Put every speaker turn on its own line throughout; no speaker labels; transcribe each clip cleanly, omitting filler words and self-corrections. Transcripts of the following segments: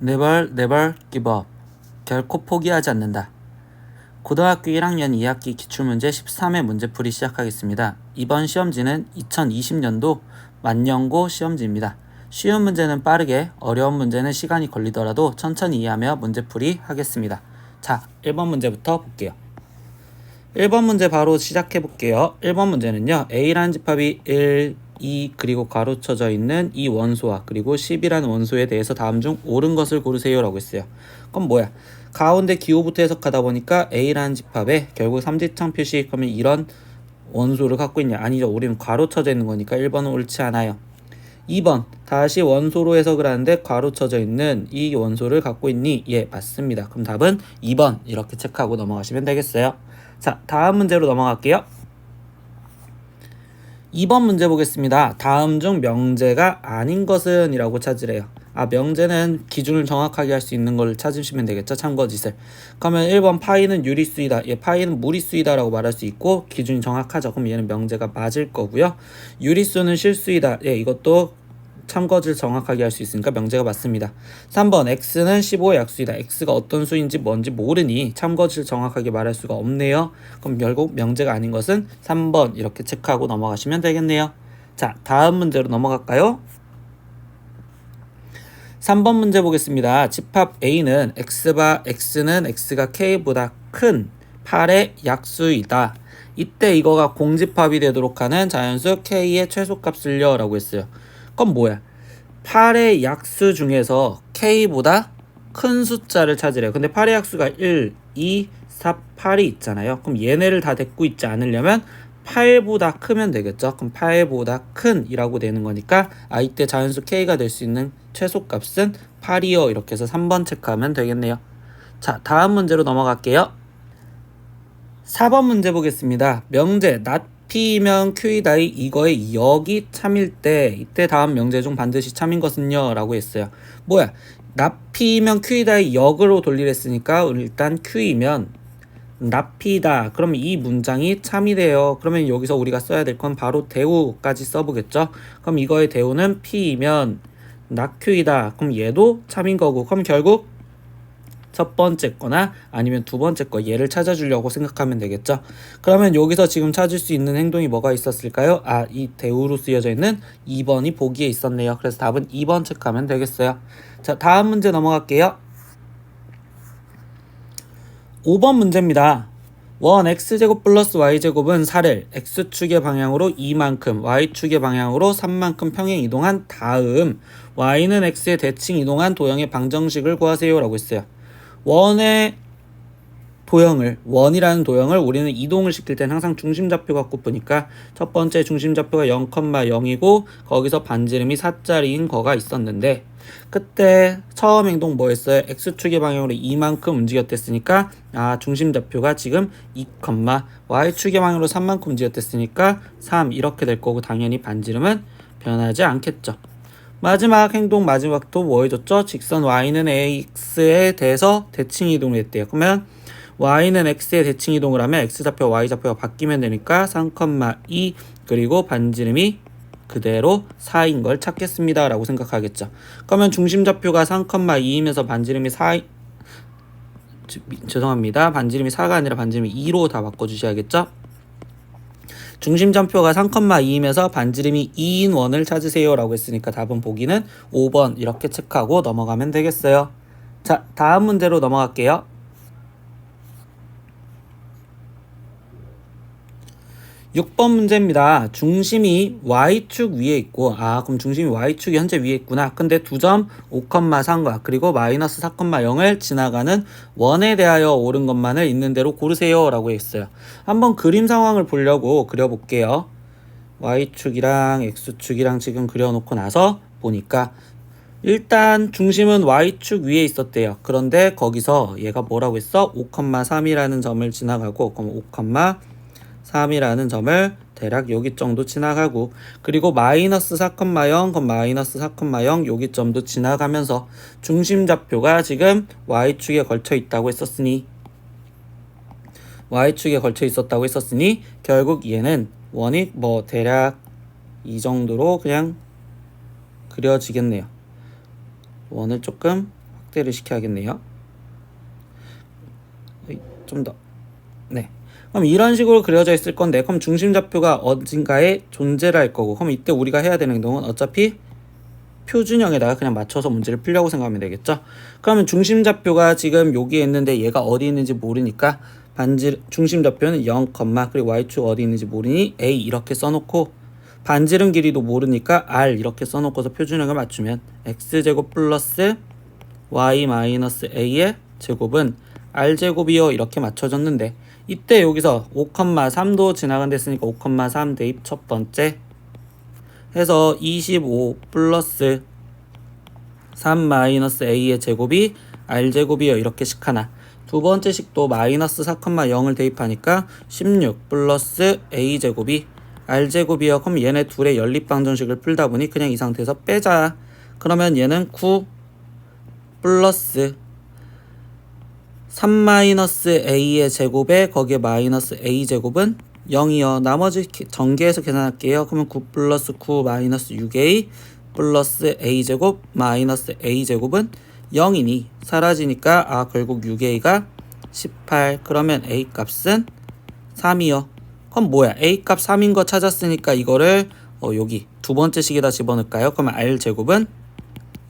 Never, never give up. 결코 포기하지 않는다. 고등학교 1학년 2학기 기출문제 13회 문제풀이 시작하겠습니다. 이번 시험지는 2020년도 만년고 시험지입니다. 쉬운 문제는 빠르게, 어려운 문제는 시간이 걸리더라도 천천히 이해하며 문제풀이 하겠습니다. 자, 1번 문제부터 볼게요. 1번 문제 바로 시작해 볼게요. 1번 문제는요, A라는 집합이 1, 2 그리고 가로쳐져 있는 이 원소와 그리고 10이라는 원소에 대해서 다음 중 옳은 것을 고르세요 라고 했어요. 그럼 뭐야? 가운데 기호부터 해석하다 보니까 A라는 집합에 결국 삼지창 표시, 그러면 이런 원소를 갖고 있냐? 아니죠. 우리는 가로쳐져 있는 거니까 1번은 옳지 않아요. 2번 다시 원소로 해석을 하는데 가로쳐져 있는 이 원소를 갖고 있니? 예, 맞습니다. 그럼 답은 2번 이렇게 체크하고 넘어가시면 되겠어요. 자, 다음 문제로 넘어갈게요. 2번 문제 보겠습니다. 다음 중 명제가 아닌 것은 이라고 찾으래요. 명제는 기준을 정확하게 할 수 있는 걸 찾으시면 되겠죠. 참고짓을. 그러면 1번 파이는 유리수이다. 예, 파이는 무리수이다 라고 말할 수 있고 기준이 정확하죠. 그럼 얘는 명제가 맞을 거고요. 유리수는 실수이다. 예, 이것도 참거짓을 정확하게 할 수 있으니까 명제가 맞습니다. 3번 x는 15의 약수이다. x가 어떤 수인지 뭔지 모르니 참거짓을 정확하게 말할 수가 없네요. 그럼 결국 명제가 아닌 것은 3번 이렇게 체크하고 넘어가시면 되겠네요. 자, 다음 문제로 넘어갈까요? 3번 문제 보겠습니다. 집합 A는 x는 x가 k보다 큰 8의 약수이다. 이때 이거가 공집합이 되도록 하는 자연수 k의 최소값을요 라고 했어요. 그럼 뭐야? 8의 약수 중에서 k보다 큰 숫자를 찾으래요. 근데 8의 약수가 1, 2, 4, 8이 있잖아요. 그럼 얘네를 다 데리고 있지 않으려면 8보다 크면 되겠죠. 그럼 8보다 큰 이라고 되는 거니까 이때 자연수 k가 될 수 있는 최소값은 8이요. 이렇게 해서 3번 체크하면 되겠네요. 자, 다음 문제로 넘어갈게요. 4번 문제 보겠습니다. 명제 P면 Q이다. 이거의 역이 참일 때 이때 다음 명제 중 반드시 참인 것은요 라고 했어요. 뭐야? P면 Q이다의 역으로 돌리랬으니까 일단 Q이면 P다. 그러면 이 문장이 참이 돼요. 그러면 여기서 우리가 써야 될 건 바로 대우까지 써보겠죠. 그럼 이거의 대우는 P이면 Q이다. 그럼 얘도 참인 거고, 그럼 결국 첫 번째 거나 아니면 두 번째 거 얘를 찾아주려고 생각하면 되겠죠. 그러면 여기서 지금 찾을 수 있는 행동이 뭐가 있었을까요? 이 대우로 쓰여져 있는 2번이 보기에 있었네요. 그래서 답은 2번 체크하면 되겠어요. 자, 다음 문제 넘어갈게요. 5번 문제입니다. 원 x제곱 플러스 y제곱은 4를 x축의 방향으로 2만큼 y축의 방향으로 3만큼 평행 이동한 다음 y는 x의 대칭 이동한 도형의 방정식을 구하세요 라고 했어요. 원이라는 도형을 우리는 이동을 시킬 때는 항상 중심좌표 갖고 보니까 첫 번째 중심좌표가 0,0이고 거기서 반지름이 4짜리인 거가 있었는데 그때 처음 행동 뭐 했어요? x축의 방향으로 2만큼 움직였댔으니까 중심좌표가 지금 2, y축의 방향으로 3만큼 움직였댔으니까 3 이렇게 될 거고 당연히 반지름은 변하지 않겠죠. 마지막 행동 마지막도 뭐 해줬죠? 직선 y는 x에 대해서 대칭 이동을 했대요. 그러면 y는 x에 대칭 이동을 하면 x좌표 y좌표가 바뀌면 되니까 3,2 그리고 반지름이 그대로 4인 걸 찾겠습니다 라고 생각하겠죠. 그러면 중심좌표가 3,2이면서 반지름이 4 죄송합니다. 반지름이 4가 아니라 반지름이 2로 다 바꿔주셔야겠죠. 중심점표가 3,2이면서 반지름이 2인 원을 찾으세요 라고 했으니까 답은 보기는 5번 이렇게 체크하고 넘어가면 되겠어요. 자, 다음 문제로 넘어갈게요. 6번 문제입니다. 중심이 y축 위에 있고 그럼 중심이 y축이 현재 위에 있구나. 근데 2점 5,3과 그리고 마이너스 4,0을 지나가는 원에 대하여 옳은 것만을 있는 대로 고르세요 라고 했어요. 한번 그림 상황을 보려고 그려볼게요. y축이랑 x축이랑 지금 그려놓고 나서 보니까 일단 중심은 y축 위에 있었대요. 그런데 거기서 얘가 뭐라고 했어? 5,3이라는 점을 지나가고 그럼 5,3이라는 점을 대략 여기 정도 지나가고 그리고 마이너스 4,0 그럼 마이너스 4,0 여기 점도 지나가면서 중심좌표가 지금 y축에 걸쳐 있다고 했었으니 결국 얘는 원이 대략 이 정도로 그냥 그려지겠네요. 원을 조금 확대를 시켜야겠네요. 좀 더. 네. 그럼 이런 식으로 그려져 있을 건데, 그럼 중심좌표가 어딘가에 존재를 할 거고, 그럼 이때 우리가 해야 되는 행동은 어차피 표준형에다가 그냥 맞춰서 문제를 풀려고 생각하면 되겠죠. 그러면 중심좌표가 지금 여기에 있는데 얘가 어디 있는지 모르니까 중심좌표는 0, 그리고 y축 어디 있는지 모르니 a 이렇게 써놓고, 반지름 길이도 모르니까 r 이렇게 써놓고서 표준형을 맞추면 x제곱 플러스 y 마이너스 a의 제곱은 r제곱이요 이렇게 맞춰졌는데, 이때 여기서 5,3도 지나간댔으니까 5,3 대입 첫 번째 해서 25 플러스 3 마이너스 a의 제곱이 r제곱이요 이렇게 식 하나, 두 번째 식도 마이너스 4,0을 대입하니까 16 플러스 a제곱이 r제곱이요. 그럼 얘네 둘의 연립방정식을 풀다 보니 그냥 이 상태에서 빼자. 그러면 얘는 9 플러스 3 마이너스 a의 제곱에 거기에 마이너스 a제곱은 0이요. 나머지 전개해서 계산할게요. 그러면 9 플러스 9 마이너스 6a 플러스 a제곱 마이너스 a제곱은 0이니 사라지니까 결국 6a가 18. 그러면 a 값은 3이요. 그럼 뭐야? a 값 3인 거 찾았으니까 이거를 여기 두 번째 식에다 집어넣을까요? 그러면 r제곱은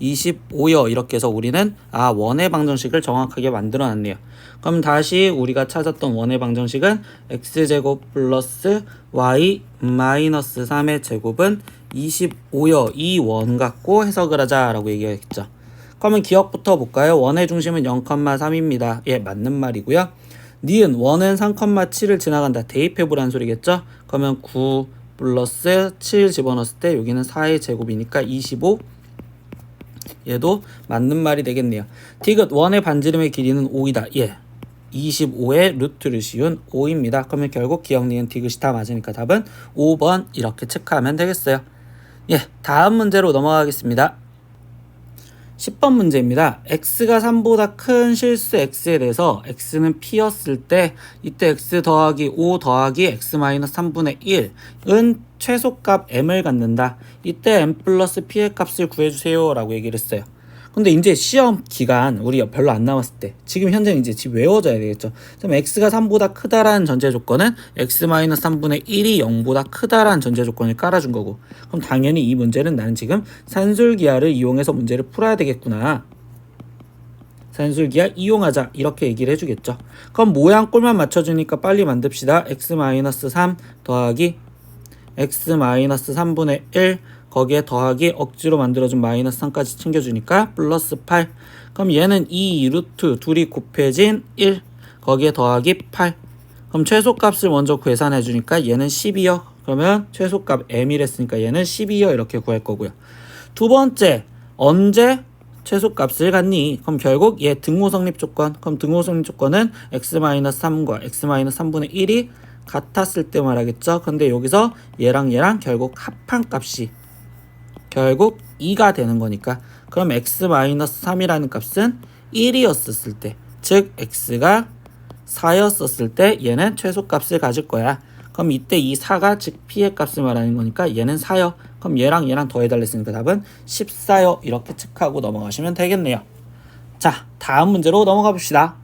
25요. 이렇게 해서 우리는 원의 방정식을 정확하게 만들어 놨네요. 그럼 다시 우리가 찾았던 원의 방정식은 x제곱 플러스 y 마이너스 3의 제곱은 25요. 이 원 갖고 해석을 하자 라고 얘기했죠. 그러면 기억부터 볼까요? 원의 중심은 0,3입니다. 예, 맞는 말이고요. 니은 원은 3,7을 지나간다. 대입해보라는 소리겠죠? 그러면 9 플러스 7 집어넣었을 때 여기는 4의 제곱이니까 25. 얘도 맞는 말이 되겠네요. 디귿 원의 반지름의 길이는 5이다. 예, 25의 루트를 씌운 5입니다. 그러면 결국 기억, 니은, 디귿이 다 맞으니까 답은 5번 이렇게 체크하면 되겠어요. 예, 다음 문제로 넘어가겠습니다. 10번 문제입니다. x가 3보다 큰 실수 x에 대해서 x는 p였을 때 이때 x 더하기 5 더하기 x 마이너스 3분의 1은 최소값 m을 갖는다. 이때 m 플러스 p의 값을 구해주세요 라고 얘기를 했어요. 근데 이제 시험 기간 우리 별로 안 남았을 때 지금 현재는 이제 집 외워져야 되겠죠. 그럼 x가 3보다 크다라는 전제 조건은 x-3분의 1이 0보다 크다라는 전제 조건을 깔아준 거고, 그럼 당연히 이 문제는 나는 지금 산술기하를 이용해서 문제를 풀어야 되겠구나. 산술기하 이용하자 이렇게 얘기를 해주겠죠. 그럼 모양 꼴만 맞춰주니까 빨리 만듭시다. x-3 더하기 x-3분의 1 거기에 더하기 억지로 만들어준 마이너스 3까지 챙겨주니까 플러스 8. 그럼 얘는 2 루트 둘이 곱해진 1 거기에 더하기 8. 그럼 최소값을 먼저 계산해주니까 얘는 12요. 그러면 최소값 m이랬으니까 얘는 12요 이렇게 구할 거고요. 두 번째, 언제 최소값을 갖니? 그럼 결국 얘 등호 성립 조건. 그럼 등호 성립 조건은 x-3과 x-3분의 1이 같았을 때 말하겠죠. 근데 여기서 얘랑 얘랑 결국 합한 값이 결국 2가 되는 거니까, 그럼 x-3이라는 값은 1이었을 때, 즉 x가 4였었을 때 얘는 최소값을 가질 거야. 그럼 이때 이 4가 즉 p의 값을 말하는 거니까 얘는 4요. 그럼 얘랑 얘랑 더해달랬으니까 답은 14요. 이렇게 체크하고 넘어가시면 되겠네요. 자, 다음 문제로 넘어가 봅시다.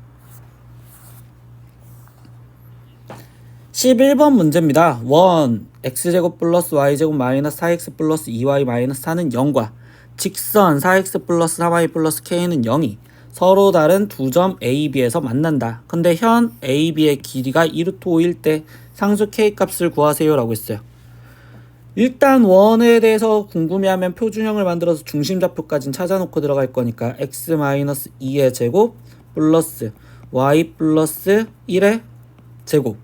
11번 문제입니다. 1. x제곱 플러스 y제곱 마이너스 4x 플러스 2y 마이너스 4는 0과 직선 4x 플러스 3y 플러스 k는 0이 서로 다른 두 점 a, b에서 만난다. 근데 현 a, b의 길이가 2루트 5일 때 상수 k 값을 구하세요 라고 했어요. 일단 원에 대해서 궁금해하면 표준형을 만들어서 중심좌표까지는 찾아놓고 들어갈 거니까 x-2의 제곱 플러스 y 플러스 1의 제곱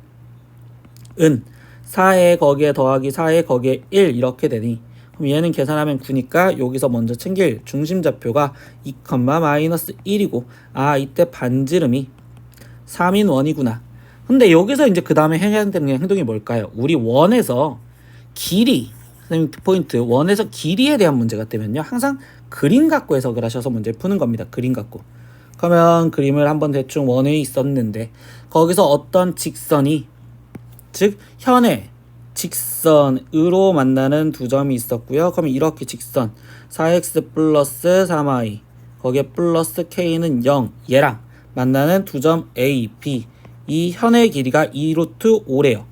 은 4에 거기에 더하기 4에 거기에 1 이렇게 되니, 그럼 얘는 계산하면 9니까 여기서 먼저 챙길 중심좌표가 2, 마이너스 1이고 이때 반지름이 3인 원이구나. 근데 여기서 이제 그 다음에 해야 되는 행동이 뭘까요? 우리 원에서 길이, 선생님 포인트, 원에서 길이에 대한 문제가 되면요 항상 그림 갖고 해석을 하셔서 문제를 푸는 겁니다. 그림 갖고. 그러면 그림을 한번 대충 원에 있었는데 거기서 어떤 직선이, 즉 현의 직선으로 만나는 두 점이 있었고요. 그럼 이렇게 직선 4x 플러스 3y 거기에 플러스 K는 0 얘랑 만나는 두 점 A, B 이 현의 길이가 2 루트 5래요.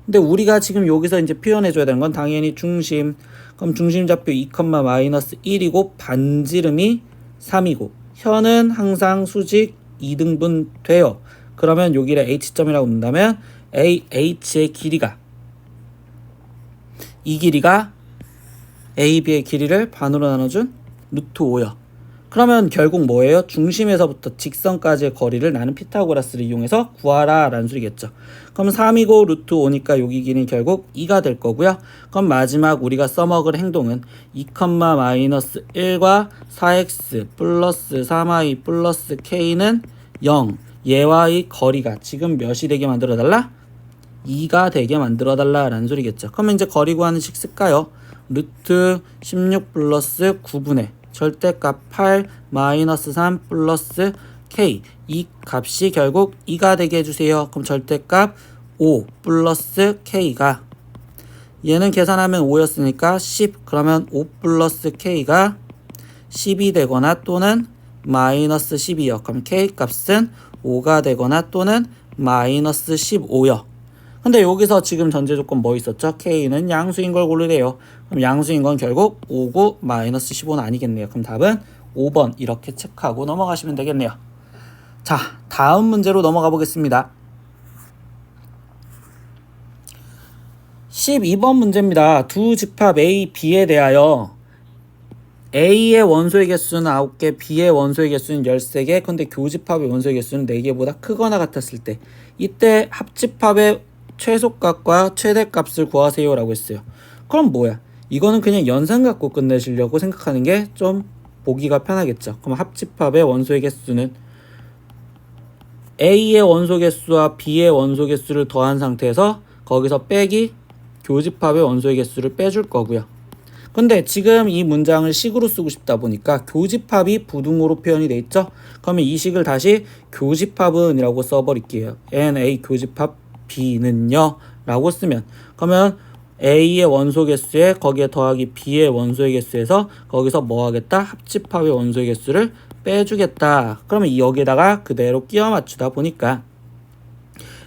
근데 우리가 지금 여기서 이제 표현해줘야 되는 건 당연히 중심. 그럼 중심좌표 2, 마이너스 1이고 반지름이 3이고 현은 항상 수직 2등분 돼요. 그러면 여기를 H점이라고 놓는다면 AH의 길이가 이 길이가 AB의 길이를 반으로 나눠준 루트 5요. 그러면 결국 뭐예요? 중심에서부터 직선까지의 거리를 나는 피타고라스를 이용해서 구하라 라는 소리겠죠. 그럼 3이고 루트 5니까 여기 길이는 결국 2가 될 거고요. 그럼 마지막 우리가 써먹을 행동은 2, 마이너스 1과 4x 플러스 3y 플러스 k는 0 얘와의 거리가 지금 몇이 되게 만들어 달라? 2가 되게 만들어 달라 라는 소리겠죠. 그러면 이제 거리 구하는 식 쓸까요? 루트 16 플러스 9분의 절대값 8 마이너스 3 플러스 k 이 값이 결국 2가 되게 해주세요. 그럼 절대값 5 플러스 k가 얘는 계산하면 5였으니까 10 그러면 5 플러스 k가 10이 되거나 또는 마이너스 12요. 그럼 k 값은 5가 되거나 또는 마이너스 15요. 근데 여기서 지금 전제 조건 뭐 있었죠? K는 양수인 걸 고르래요. 그럼 양수인 건 결국 5, 9, 마이너스 15는 아니겠네요. 그럼 답은 5번 이렇게 체크하고 넘어가시면 되겠네요. 자, 다음 문제로 넘어가 보겠습니다. 12번 문제입니다. 두 집합 A, B에 대하여 A의 원소의 개수는 9개, B의 원소의 개수는 13개, 근데 교집합의 원소의 개수는 4개보다 크거나 같았을 때 이때 합집합의 최소값과 최대값을 구하세요 라고 했어요. 그럼 뭐야? 이거는 그냥 연산 갖고 끝내시려고 생각하는 게 좀 보기가 편하겠죠. 그럼 합집합의 원소의 개수는 A의 원소 개수와 B의 원소 개수를 더한 상태에서 거기서 빼기 교집합의 원소의 개수를 빼줄 거고요. 근데 지금 이 문장을 식으로 쓰고 싶다 보니까 교집합이 부등호로 표현이 돼 있죠. 그러면 이 식을 다시 교집합은 이라고 써버릴게요. NA 교집합 B는요 라고 쓰면 그러면 A의 원소 개수에 거기에 더하기 B의 원소의 개수에서 거기서 뭐 하겠다? 합집합의 원소의 개수를 빼주겠다. 그러면 여기에다가 그대로 끼워 맞추다 보니까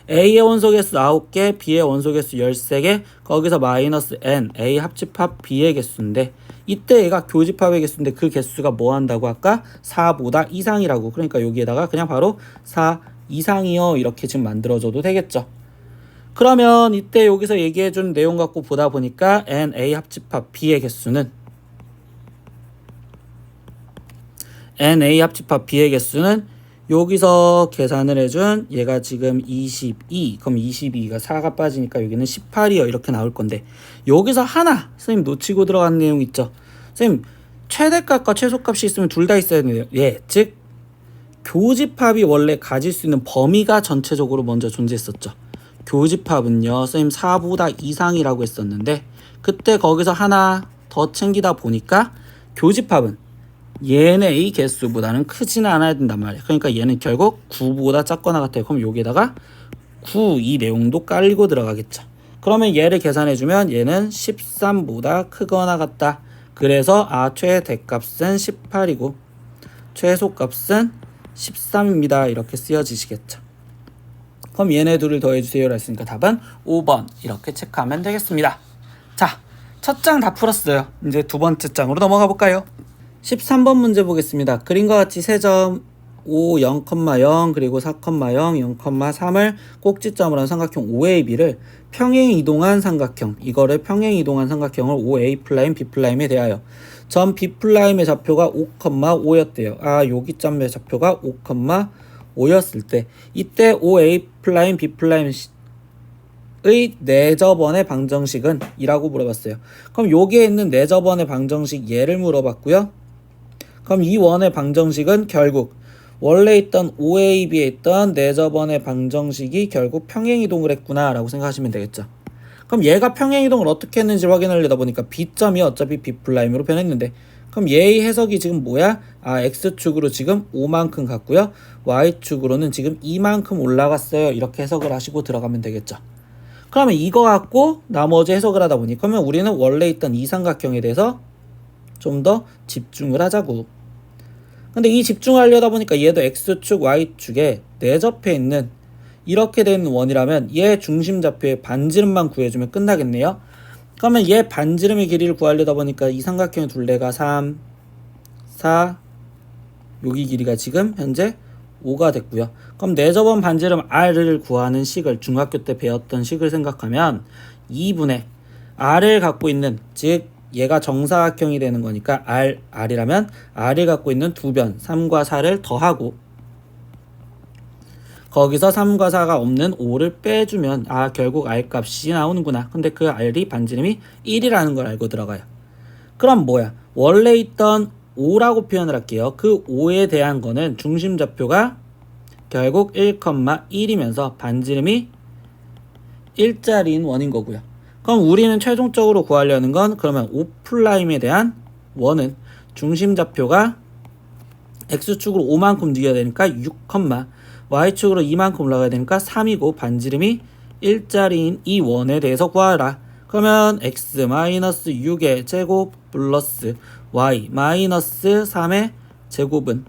A의 원소 개수 9개, B의 원소 개수 13개, 거기서 마이너스 N, A 합집합 B의 개수인데 이때 얘가 교집합의 개수인데 그 개수가 뭐 한다고 아까 4보다 이상이라고. 그러니까 여기에다가 그냥 바로 4 이상이요 이렇게 지금 만들어줘도 되겠죠. 그러면 이때 여기서 얘기해준 내용 갖고 보다 보니까 N, A 합집합 B의 개수는 N, A 합집합 B의 개수는 여기서 계산을 해준 얘가 지금 22 그럼 22가 4가 빠지니까 여기는 18이요 이렇게 나올 건데 여기서 하나 선생님 놓치고 들어간 내용 있죠. 선생님 최대값과 최소값이 있으면 둘 다 있어야 돼요. 예, 즉 교집합이 원래 가질 수 있는 범위가 전체적으로 먼저 존재했었죠. 교집합은요 선생님 4보다 이상이라고 했었는데 그때 거기서 하나 더 챙기다 보니까 교집합은 얘네의 개수보다는 크지는 않아야 된단 말이에요. 그러니까 얘는 결국 9보다 작거나 같아요. 그럼 여기에다가 9 이 내용도 깔리고 들어가겠죠. 그러면 얘를 계산해주면 얘는 13보다 크거나 같다. 그래서 최대값은 18이고 최소값은 13입니다. 이렇게 쓰여지시겠죠. 그럼 얘네 둘을 더해주세요 했으니까 답은 5번 이렇게 체크하면 되겠습니다. 자, 첫 장 다 풀었어요. 이제 두 번째 장으로 넘어가 볼까요? 13번 문제 보겠습니다. 그림과 같이 세 점 5, 0,0 그리고 4,0, 0,3을 꼭지점으로 한 삼각형 OAB를 평행 이동한 삼각형 이거를 평행 이동한 삼각형을 OA 플라임 B 플라임에 대하여 점 B 플라임의 좌표가 5,5였대요. 여기 점의 좌표가 5,5였을 때 이때 OA 플라임 B 플라임의 내저번의 방정식은 이라고 물어봤어요. 그럼 여기에 있는 내저번의 방정식 얘를 물어봤고요. 그럼 이 원의 방정식은 결국 원래 있던 OAB에 있던 내저번의 방정식이 결국 평행이동을 했구나 라고 생각하시면 되겠죠. 그럼 얘가 평행이동을 어떻게 했는지 확인하려다 보니까 B점이 어차피 B'으로 변했는데 그럼 얘의 해석이 지금 뭐야? X축으로 지금 5만큼 갔고요. Y축으로는 지금 2만큼 올라갔어요. 이렇게 해석을 하시고 들어가면 되겠죠. 그러면 이거 갖고 나머지 해석을 하다 보니 그러면 우리는 원래 있던 이 삼각형에 대해서 좀 더 집중을 하자고. 근데 이 집중하려다 보니까 얘도 x축, y축에 내접해 있는 이렇게 된 원이라면 얘 중심좌표의 반지름만 구해주면 끝나겠네요. 그러면 얘 반지름의 길이를 구하려다 보니까 이 삼각형의 둘레가 3, 4, 여기 길이가 지금 현재 5가 됐고요. 그럼 내접원 반지름 R을 구하는 식을 중학교 때 배웠던 식을 생각하면 2분의 R을 갖고 있는, 즉 얘가 정사각형이 되는 거니까 R이라면 R을 갖고 있는 두 변 3과 4를 더하고 거기서 3과 4가 없는 5를 빼주면 결국 R 값이 나오는구나. 근데 그 R이 반지름이 1이라는 걸 알고 들어가요. 그럼 뭐야? 원래 있던 5라고 표현을 할게요. 그 5에 대한 거는 중심좌표가 결국 1,1이면서 반지름이 1짜리인 원인 거고요. 그럼 우리는 최종적으로 구하려는 건 그러면 5'에 대한 원은 중심좌표가 x축으로 5만큼 움직여야 되니까 6, y축으로 2만큼 올라가야 되니까 3이고 반지름이 1짜리인 이 원에 대해서 구하라. 그러면 x-6의 제곱 플러스 y-3의 제곱은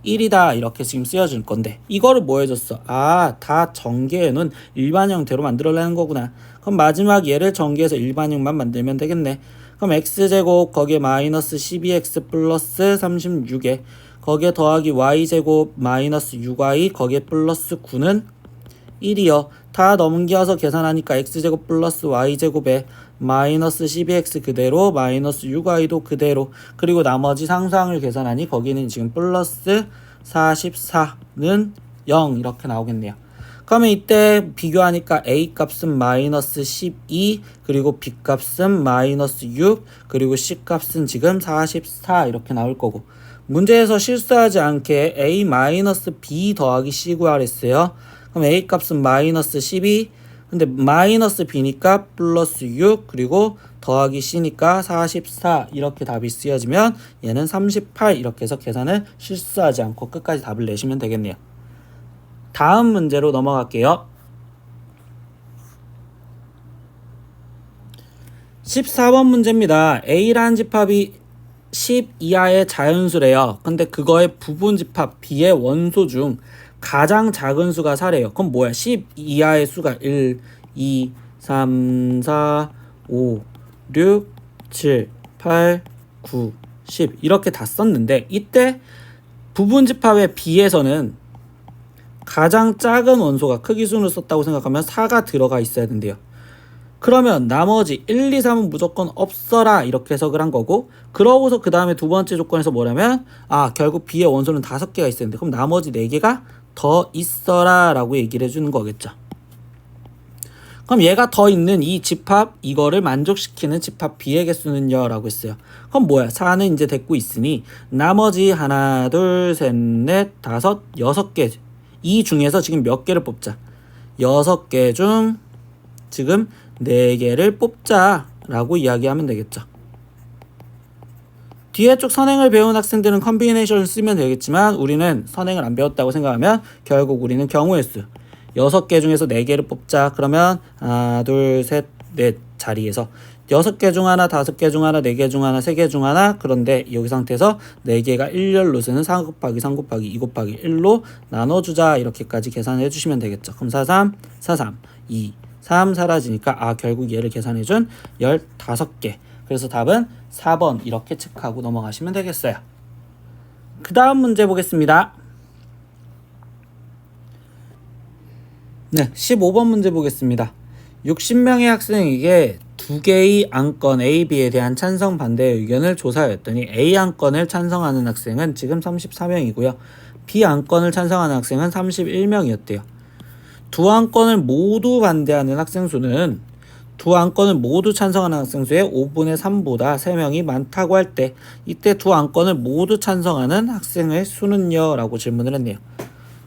1이다 이렇게 지금 쓰여질 건데 이거를 뭐 해줬어? 다 전개해놓은 일반 형태로 만들어내는 거구나. 그럼 마지막 얘를 전개해서 일반형만 만들면 되겠네. 그럼 x제곱 거기에 마이너스 12x 플러스 36에 거기에 더하기 y제곱 마이너스 6y 거기에 플러스 9는 1이요. 다 넘겨서 계산하니까 x제곱 플러스 y제곱에 마이너스 12x 그대로 마이너스 6y도 그대로 그리고 나머지 상수항을 계산하니 거기는 지금 플러스 44는 0 이렇게 나오겠네요. 그러면 이때 비교하니까 a 값은 마이너스 12 그리고 b 값은 마이너스 6 그리고 c 값은 지금 44 이렇게 나올 거고 문제에서 실수하지 않게 a 마이너스 b 더하기 c 구하랬어요. 그럼 a 값은 마이너스 12 근데 마이너스 b니까 플러스 6 그리고 더하기 c니까 44 이렇게 답이 쓰여지면 얘는 38 이렇게 해서 계산을 실수하지 않고 끝까지 답을 내시면 되겠네요. 다음 문제로 넘어갈게요. 14번 문제입니다. A라는 집합이 10 이하의 자연수래요. 근데 그거의 부분집합 B의 원소 중 가장 작은 수가 4래요. 그럼 뭐야? 10 이하의 수가 1, 2, 3, 4, 5, 6, 7, 8, 9, 10 이렇게 다 썼는데 이때 부분집합의 B에서는 가장 작은 원소가 크기순을 썼다고 생각하면 4가 들어가 있어야 된대요. 그러면 나머지 1, 2, 3은 무조건 없어라 이렇게 해석을 한 거고 그러고서 그 다음에 두 번째 조건에서 뭐냐면 결국 B의 원소는 5개가 있어야 되는데 그럼 나머지 4개가 더 있어라 라고 얘기를 해주는 거겠죠. 그럼 얘가 더 있는 이 집합 이거를 만족시키는 집합 B의 개수는요 라고 했어요. 그럼 뭐야? 4는 이제 됐고 있으니 나머지 하나 둘 셋 넷 다섯 6개 이 중에서 지금 몇 개를 뽑자. 6개 중 지금 4개를 뽑자 라고 이야기하면 되겠죠. 뒤에 쪽 선행을 배운 학생들은 컨비네이션을 쓰면 되겠지만 우리는 선행을 안 배웠다고 생각하면 결국 우리는 경우의 수 6개 중에서 4개를 뽑자. 그러면 하나 둘 셋 넷 자리에서 6개 중 하나 5개 중 하나 4개 중 하나 3개 중 하나 그런데 여기 상태에서 4개가 일렬로 쓰는 4 곱하기 3 곱하기 2 곱하기 1로 나눠주자 이렇게까지 계산해 주시면 되겠죠. 그럼 43, 43, 2, 3 사라지니까 결국 얘를 계산해준 15개 그래서 답은 4번 이렇게 체크하고 넘어가시면 되겠어요. 그 다음 문제 보겠습니다. 네, 15번 문제 보겠습니다. 60명의 학생에게 두 개의 안건 A, B에 대한 찬성 반대의 의견을 조사하였더니 A 안건을 찬성하는 학생은 지금 34명이고요. B 안건을 찬성하는 학생은 31명이었대요. 두 안건을 모두 반대하는 학생 수는 두 안건을 모두 찬성하는 학생 수의 5분의 3보다 3명이 많다고 할 때 이때 두 안건을 모두 찬성하는 학생의 수는요? 라고 질문을 했네요.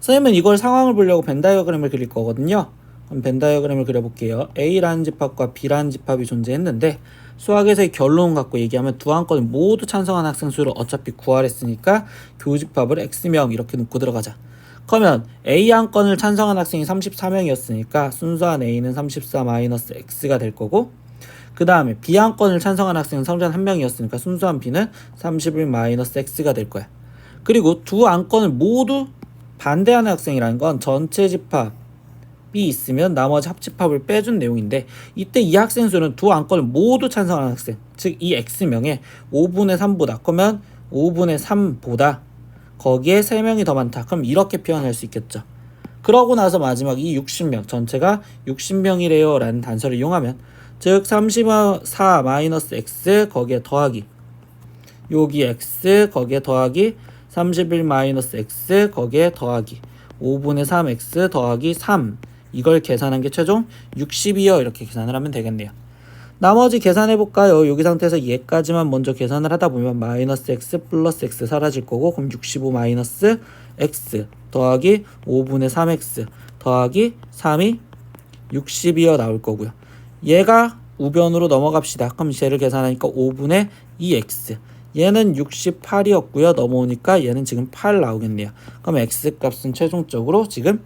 선생님은 이걸 상황을 보려고 벤 다이어그램을 그릴 거거든요. 그럼 벤 다이어그램을 그려볼게요. A라는 집합과 B라는 집합이 존재했는데 수학에서의 결론 갖고 얘기하면 두 안건을 모두 찬성하는 학생 수를 어차피 구하랬으니까 교집합을 X명 이렇게 놓고 들어가자. 그러면 A 안건을 찬성한 학생이 34명이었으니까 순수한 A는 34-X가 될 거고 그 다음에 B 안건을 찬성한 학생은 31명이었으니까 순수한 B는 31-X가 될 거야. 그리고 두 안건을 모두 반대하는 학생이라는 건 전체 집합이 있으면 나머지 합집합을 빼준 내용인데, 이때 이 학생 수는 두 안건을 모두 찬성하는 학생, 즉 이 x명에 5분의 3보다, 그러면 5분의 3보다 거기에 3명이 더 많다. 그럼 이렇게 표현할 수 있겠죠. 그러고 나서 마지막 이 60명 전체가 60명이래요 라는 단서를 이용하면, 즉 34 마이너스 x 거기에 더하기 여기 x 거기에 더하기 31 마이너스 x 거기에 더하기 5분의 3x 더하기 3, 이걸 계산한 게 최종 60이요. 이렇게 계산을 하면 되겠네요. 나머지 계산해 볼까요? 여기 상태에서 얘까지만 먼저 계산을 하다 보면 마이너스 x 플러스 x 사라질 거고, 그럼 65 마이너스 x 더하기 5분의 3x 더하기 3이 60이어 나올 거고요. 얘가 우변으로 넘어갑시다. 그럼 쟤를 계산하니까 5분의 2x, 얘는 68이었고요. 넘어오니까 얘는 지금 8 나오겠네요. 그럼 x 값은 최종적으로 지금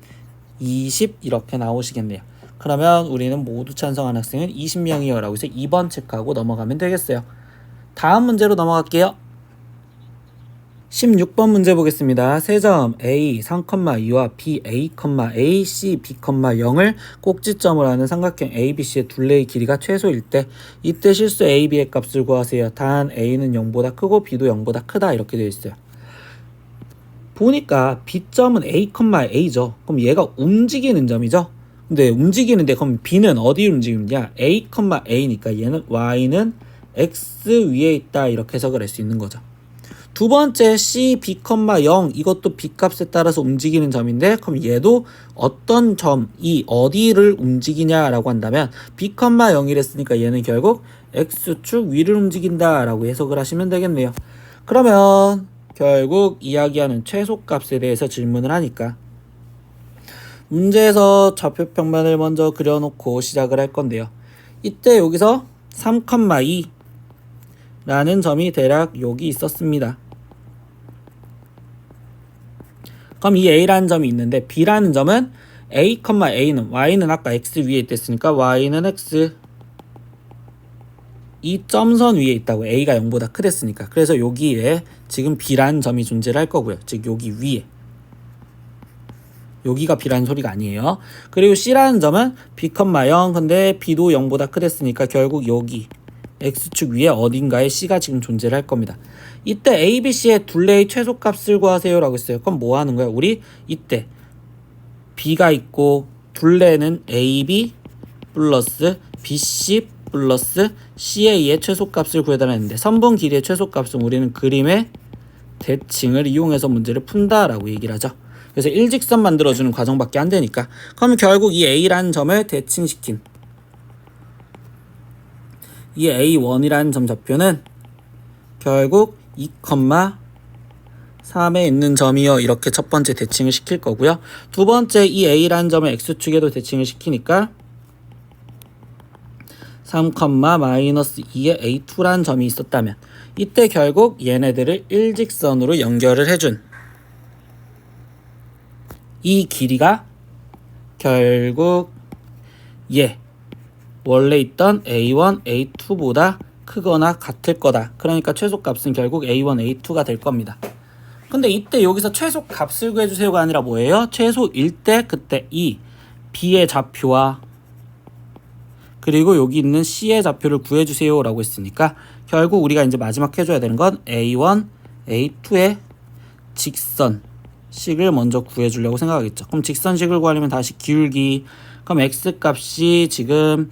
20 이렇게 나오시겠네요. 그러면 우리는 모두 찬성한 학생은 20명이요 라고 해서 2번 체크하고 넘어가면 되겠어요. 다음 문제로 넘어갈게요. 16번 문제 보겠습니다. 세점 A 3,2와 B A, A, C, B, 0을 꼭지점으로 하는 삼각형 ABC의 둘레의 길이가 최소일 때, 이때 실수 A, B의 값을 구하세요. 단 A는 0보다 크고 B도 0보다 크다 이렇게 되어 있어요. 보니까 B점은 A, A죠. 그럼 얘가 움직이는 점이죠. 근데 움직이는데 그럼 B는 어디 움직이느냐? A, A니까 얘는 Y는 X 위에 있다 이렇게 해석을 할 수 있는 거죠. 두 번째 C, B, 0 이것도 B 값에 따라서 움직이는 점인데, 그럼 얘도 어떤 점이 어디를 움직이냐라고 한다면 B, 0이랬으니까 얘는 결국 X축 위를 움직인다 라고 해석을 하시면 되겠네요. 그러면 결국 이야기하는 최소값에 대해서 질문을 하니까 문제에서 좌표 평면을 먼저 그려놓고 시작을 할 건데요. 이때 여기서 3,2 라는 점이 대략 여기 있었습니다. 그럼 이 A라는 점이 있는데, B라는 점은 A, A는 Y는 아까 X 위에 있댔으니까 Y는 X 이 점선 위에 있다고. A가 0보다 크댔으니까. 그래서 여기에 지금 B라는 점이 존재를 할 거고요. 즉 여기 위에, 여기가 B라는 소리가 아니에요. 그리고 C라는 점은 B, 0 근데 B도 0보다 크댔으니까 결국 여기 X축 위에 어딘가에 C가 지금 존재를 할 겁니다. 이때 ABC의 둘레의 최소값을 구하세요 라고 했어요. 그럼 뭐 하는 거야? 우리 이때 B가 있고 둘레는 AB 플러스 BC 플러스 CA의 최소값을 구해달라는 했는데, 선분 길이의 최소값은 우리는 그림의 대칭을 이용해서 문제를 푼다라고 얘기를 하죠. 그래서 일직선 만들어주는 과정밖에 안 되니까, 그럼 결국 이 A라는 점을 대칭시킨 이 A1이라는 점 좌표는 결국 2,3에 있는 점이요. 이렇게 첫 번째 대칭을 시킬 거고요. 두 번째 이 A라는 점을 X축에도 대칭을 시키니까 3, 마이너스 2에 A2라는 점이 있었다면, 이때 결국 얘네들을 일직선으로 연결을 해준 이 길이가 결국 원래 있던 A1, A2보다 크거나 같을 거다. 그러니까 최소값은 결국 A1, A2가 될 겁니다. 근데 이때 여기서 최소값을 구해주세요가 아니라 뭐예요? 최소일 때 그때 이 B의 좌표와 그리고 여기 있는 C의 좌표를 구해주세요 라고 했으니까, 결국 우리가 이제 마지막 해줘야 되는 건 A1, A2의 직선식을 먼저 구해주려고 생각하겠죠. 그럼 직선식을 구하려면 다시 기울기, 그럼 X값이 지금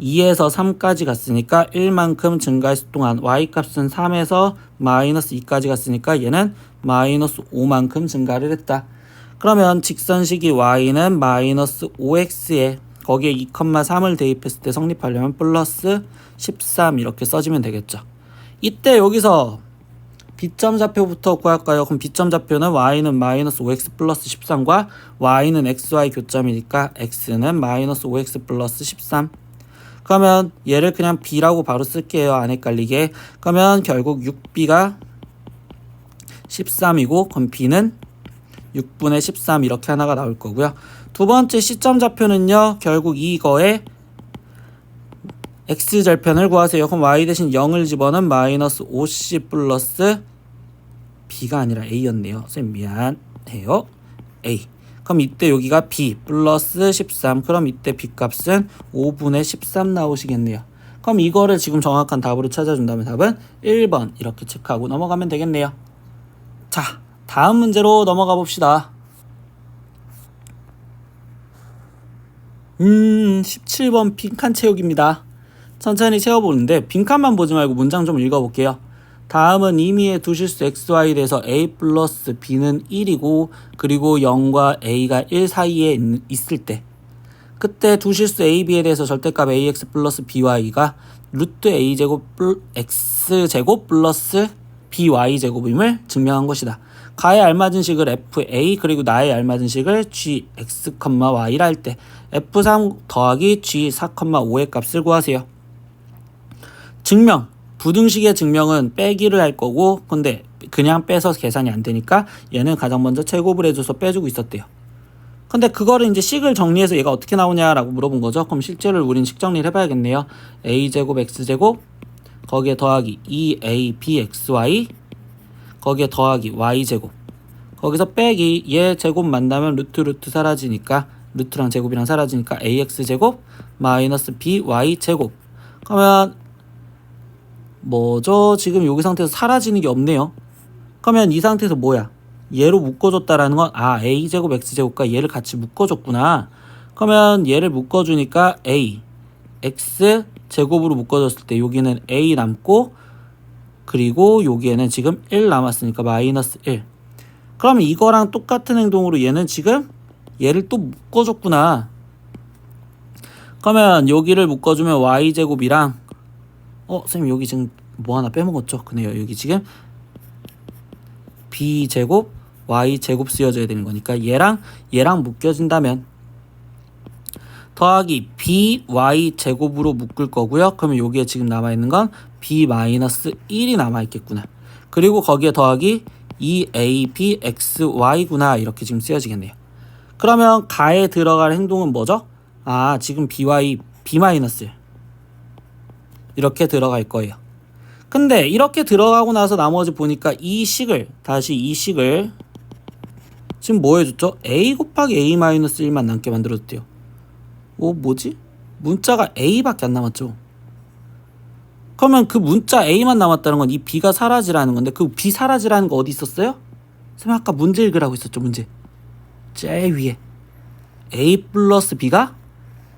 2에서 3까지 갔으니까 1만큼 증가했을 동안 Y값은 3에서 마이너스 2까지 갔으니까 얘는 마이너스 5만큼 증가를 했다. 그러면 직선식이 Y는 마이너스 5X에 거기에 2,3을 대입했을 때 성립하려면 플러스 13 이렇게 써주면 되겠죠. 이때 여기서 B점 좌표부터 구할까요? 그럼 B점 좌표는 Y는 마이너스 5X 플러스 13과 Y는 XY 교점이니까 X는 마이너스 5X 플러스 13. 그러면 얘를 그냥 B라고 바로 쓸게요. 안 헷갈리게. 그러면 결국 6B가 13이고, 그럼 B는 6분의 13 이렇게 하나가 나올 거고요. 두 번째 C점 좌표는요, 결국 이거에 X절편을 구하세요. 그럼 Y 대신 0을 집어넣은 마이너스 5C 플러스 B가 아니라 A였네요. 쌤 미안해요. A. 그럼 이때 여기가 B 플러스 13. 그럼 이때 B 값은 5분의 13 나오시겠네요. 그럼 이거를 지금 정확한 답으로 찾아준다면 답은 1번 이렇게 체크하고 넘어가면 되겠네요. 자, 다음 문제로 넘어가 봅시다. 17번 빈칸 채우기입니다. 천천히 채워보는데 빈칸만 보지 말고 문장 좀 읽어볼게요. 다음은 임의의 두 실수 xy에 대해서 a 플러스 b는 1이고 그리고 0과 a가 1 사이에 있을 때 그때 두 실수 a, b에 대해서 절대값 ax 플러스 by가 루트 a제곱 x제곱 플러스 by제곱임을 증명한 것이다. 가에 알맞은 식을 fa 그리고 나에 알맞은 식을 gx, y라 할 때 f3 더하기 g4, 5의 값을 구하세요. 증명 부등식의 증명은 빼기를 할 거고 근데 그냥 빼서 계산이 안 되니까 얘는 가장 먼저 제곱을 해줘서 빼주고 있었대요. 근데 그거를 이제 식을 정리해서 얘가 어떻게 나오냐라고 물어본 거죠. 그럼 실제로 우린 식 정리를 해봐야겠네요. a제곱 x제곱 거기에 더하기 2abxy 거기에 더하기 y제곱 거기서 빼기 얘 제곱 만나면 루트 사라지니까 루트랑 제곱이랑 사라지니까 ax제곱 마이너스 by제곱 그러면 뭐죠? 지금 여기 상태에서 사라지는 게 없네요. 그러면 이 상태에서 뭐야? 얘로 묶어줬다라는 건 a제곱 x제곱과 얘를 같이 묶어줬구나. 그러면 얘를 묶어주니까 a x 제곱으로 묶어줬을 때 여기는 a 남고 그리고 여기에는 지금 1 남았으니까 마이너스 1. 그러면 이거랑 똑같은 행동으로 얘는 지금 얘를 또 묶어줬구나. 그러면 여기를 묶어주면 y제곱이랑 선생님 여기 지금 뭐 하나 빼먹었죠? 그네요. 여기 지금 b제곱 y제곱 쓰여져야 되는 거니까 얘랑 묶여진다면 더하기 by제곱으로 묶을 거고요. 그러면 여기에 지금 남아있는 건 b-1이 남아있겠구나. 그리고 거기에 더하기 2abxy구나. 이렇게 지금 쓰여지겠네요. 그러면 가에 들어갈 행동은 뭐죠? 지금 by b-1 이렇게 들어갈 거예요. 근데 이렇게 들어가고 나서 나머지 보니까 이 식을 지금 뭐 해줬죠? a 곱하기 a-1만 남게 만들어줬대요. 뭐지? 문자가 a밖에 안 남았죠. 그러면 그 문자 a만 남았다는 건 이 b가 사라지라는 건데 그 b 사라지라는 거 어디 있었어요? 선생님 아까 문제 읽으라고 했었죠. 문제 제일 위에 a 플러스 b가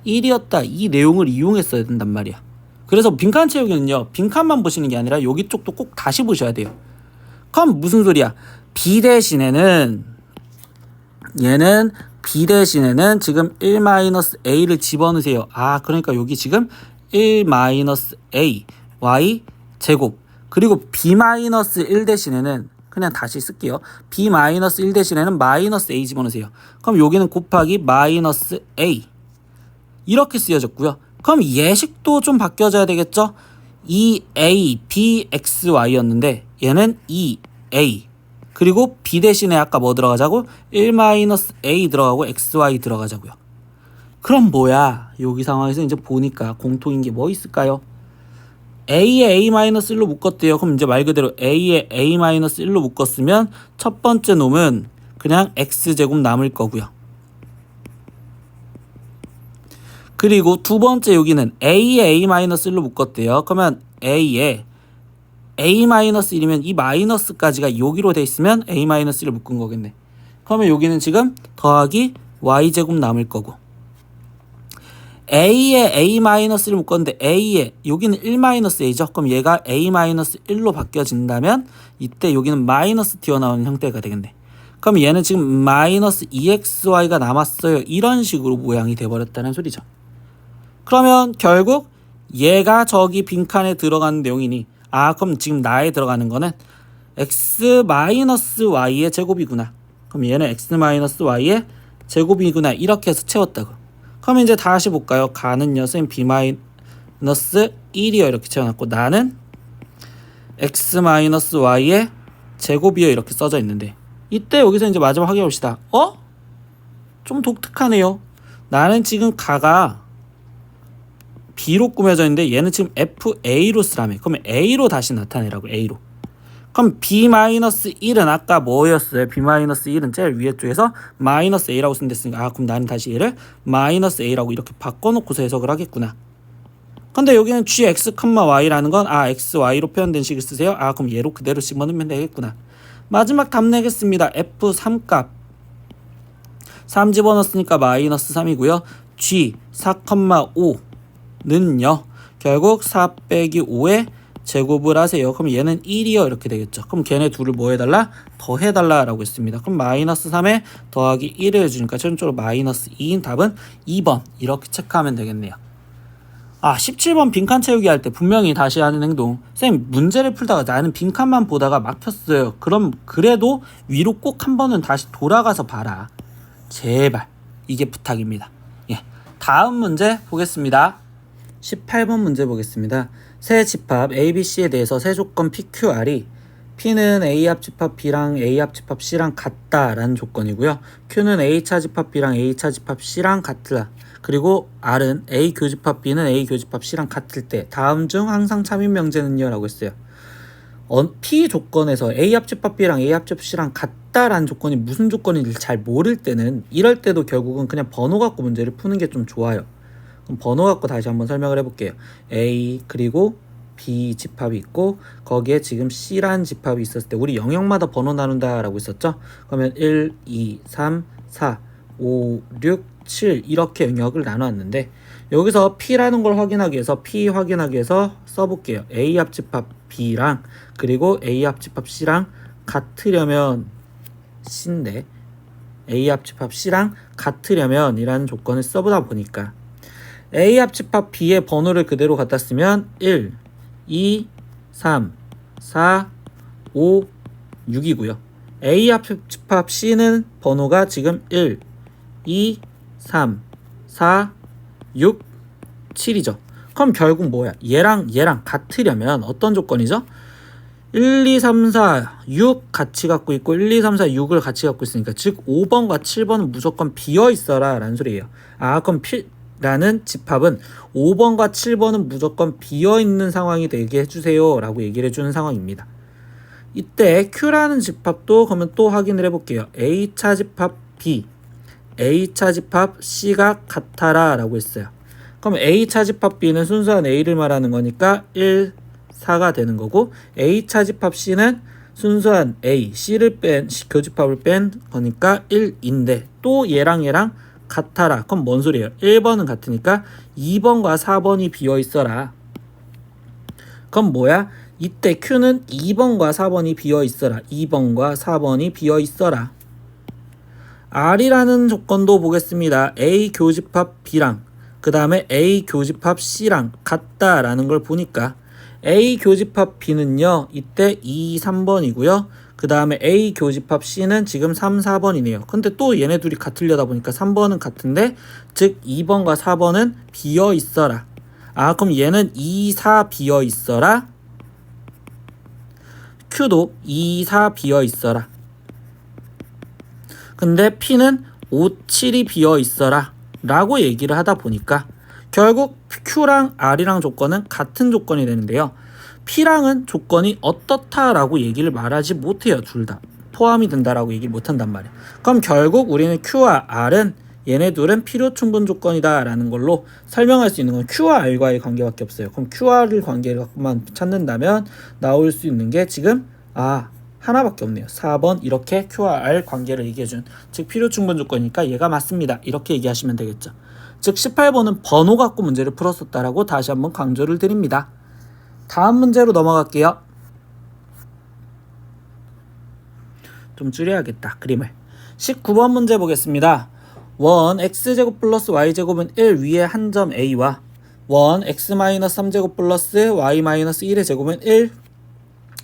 1이었다 이 내용을 이용했어야 된단 말이야. 그래서 빈칸 채우기는요 빈칸만 보시는 게 아니라 여기 쪽도 꼭 다시 보셔야 돼요. 그럼 무슨 소리야? b 대신에는 얘는 b 대신에는 지금 1-a를 집어넣으세요. 그러니까 여기 지금 1-a y 제곱 그리고 b-1 대신에는 그냥 다시 쓸게요. b-1 대신에는 마이너스 a 집어넣으세요. 그럼 여기는 곱하기 마이너스 a 이렇게 쓰여졌고요. 그럼 예식도 좀 바뀌어져야 되겠죠? 2a bxy였는데 얘는 2a 그리고 b 대신에 아까 뭐 들어가자고? 1-a 들어가고 xy 들어가자고요. 그럼 뭐야? 여기 상황에서 이제 보니까 공통인 게 뭐 있을까요? a에 a-1로 묶었대요. 그럼 이제 말 그대로 a에 a-1로 묶었으면 첫 번째 놈은 그냥 x제곱 남을 거고요. 그리고 두 번째 여기는 a에 a-1로 묶었대요. 그러면 a에 a-1이면 이 마이너스까지가 여기로 돼 있으면 a-1을 묶은 거겠네. 그러면 여기는 지금 더하기 y제곱 남을 거고 a에 a-를 묶었는데 a에 여기는 1-a죠. 그럼 얘가 a-1로 바뀌어진다면 이때 여기는 마이너스 튀어나오는 형태가 되겠네. 그럼 얘는 지금 마이너스 2xy가 남았어요. 이런 식으로 모양이 돼버렸다는 소리죠. 그러면 결국 얘가 저기 빈칸에 들어가는 내용이니 그럼 지금 나에 들어가는 거는 x-y의 제곱이구나. 그럼 얘는 x-y의 제곱이구나. 이렇게 해서 채웠다고. 그럼 이제 다시 볼까요? 가는요. 쌤 b-1이요. 이렇게 채워놨고 나는 x-y의 제곱이요. 이렇게 써져 있는데 이때 여기서 이제 마지막 확인해 봅시다. 좀 독특하네요. 나는 지금 가가 B로 꾸며져 있는데 얘는 지금 FA로 쓰라며. 그러면 A로 다시 나타내라고. A로. 그럼 b-1은 아까 뭐였어요? b-1은 제일 위에 쪽에서 마이너스 a라고 쓴댔으니까 그럼 나는 다시 얘를 마이너스 a라고 이렇게 바꿔놓고서 해석을 하겠구나. 근데 여기는 gx, y라는 건 x, y로 표현된 식을 쓰세요. 그럼 얘로 그대로 집어넣으면 되겠구나. 마지막 답 내겠습니다. f3 값 3 집어넣었으니까 마이너스 3이고요. g 4,5는요. 결국 4 빼기 5에 제곱을 하세요. 그럼 얘는 1이요. 이렇게 되겠죠. 그럼 걔네 둘을 뭐 해달라? 더해달라 라고 했습니다. 그럼 마이너스 3에 더하기 1을 해주니까 최종적으로 마이너스 2인 답은 2번 이렇게 체크하면 되겠네요. 17번 빈칸 채우기 할 때 분명히 다시 하는 행동. 쌤 문제를 풀다가 나는 빈칸만 보다가 막혔어요. 그럼 그래도 위로 꼭 한 번은 다시 돌아가서 봐라. 제발. 이게 부탁입니다. 다음 문제 보겠습니다. 18번 문제 보겠습니다. 세 집합 ABC에 대해서 세 조건 PQR이 P는 A합 집합 B랑 A합 집합 C랑 같다라는 조건이고요. Q는 A차 집합 B랑 A차 집합 C랑 같다. 그리고 R은 A 교집합 B는 A 교집합 C랑 같을 때 다음 중 항상 참인 명제는요? 라고 했어요. P 조건에서 A합 집합 B랑 A합 집합 C랑 같다라는 조건이 무슨 조건인지 잘 모를 때는 이럴 때도 결국은 그냥 번호 갖고 문제를 푸는 게 좀 좋아요. 그럼 번호 갖고 다시 한번 설명을 해볼게요. A 그리고 B 집합이 있고 거기에 지금 C라는 집합이 있었을 때 우리 영역마다 번호 나눈다 라고 했었죠. 그러면 1, 2, 3, 4, 5, 6, 7 이렇게 영역을 나눴는데 여기서 P라는 걸 확인하기 위해서 P 확인하기 위해서 써볼게요. A 합집합 B랑 그리고 A 합집합 C랑 같으려면 C인데 A 합집합 C랑 같으려면 이라는 조건을 써보다 보니까 A 합집합 B의 번호를 그대로 갖다 쓰면 1, 2, 3, 4, 5, 6이고요. A 합집합 C는 번호가 지금 1, 2, 3, 4, 6, 7이죠. 그럼 결국 뭐야? 얘랑 같으려면 어떤 조건이죠? 1, 2, 3, 4, 6 같이 갖고 있고 1, 2, 3, 4, 6을 같이 갖고 있으니까 즉 5번과 7번은 무조건 비어있어라 라는 소리예요. 그럼 P라는 집합은 5번과 7번은 무조건 비어있는 상황이 되게 해주세요 라고 얘기를 해주는 상황입니다. 이때 Q라는 집합도 그러면 또 확인을 해볼게요. A차 집합 B A차 집합 C가 같아라 라고 했어요. 그럼 A차 집합 B는 순수한 A를 말하는 거니까 1, 4가 되는 거고 A차 집합 C는 순수한 A, C를 뺀 교집합을 뺀 거니까 1인데 또 얘랑 같아라. 그럼 뭔 소리예요? 1번은 같으니까 2번과 4번이 비어있어라. 그럼 뭐야? 이때 Q는 2번과 4번이 비어있어라. 2번과 4번이 비어있어라. R이라는 조건도 보겠습니다. A 교집합 B랑 그 다음에 A 교집합 C랑 같다라는 걸 보니까 A 교집합 B는요. 이때 2, 3번이고요. 그 다음에 A 교집합 C는 지금 3, 4번이네요. 근데 또 얘네 둘이 같으려다 보니까 3번은 같은데 즉 2번과 4번은 비어있어라. 그럼 얘는 2, 4 비어있어라. Q도 2, 4 비어있어라. 근데 P는 5, 7이 비어있어라 라고 얘기를 하다 보니까 결국 Q랑 R이랑 조건은 같은 조건이 되는데요. P랑은 조건이 어떻다라고 얘기를 말하지 못해요. 둘 다 포함이 된다라고 얘기를 못한단 말이에요. 그럼 결국 우리는 Q와 R은 얘네 둘은 필요 충분 조건이다 라는 걸로 설명할 수 있는 건 Q와 R과의 관계밖에 없어요. 그럼 Q와 R 관계만 찾는다면 나올 수 있는 게 지금 하나밖에 없네요. 4번 이렇게 Q와 R 관계를 얘기해준 즉 필요 충분 조건이니까 얘가 맞습니다. 이렇게 얘기하시면 되겠죠. 즉 18번은 번호 갖고 문제를 풀었었다라고 다시 한번 강조를 드립니다. 다음 문제로 넘어갈게요. 좀 줄여야겠다. 그림을. 19번 문제 보겠습니다. 원 x제곱 플러스 y제곱은 1 위에 한 점 a와 원 x-3제곱 플러스 y-1의 제곱은 1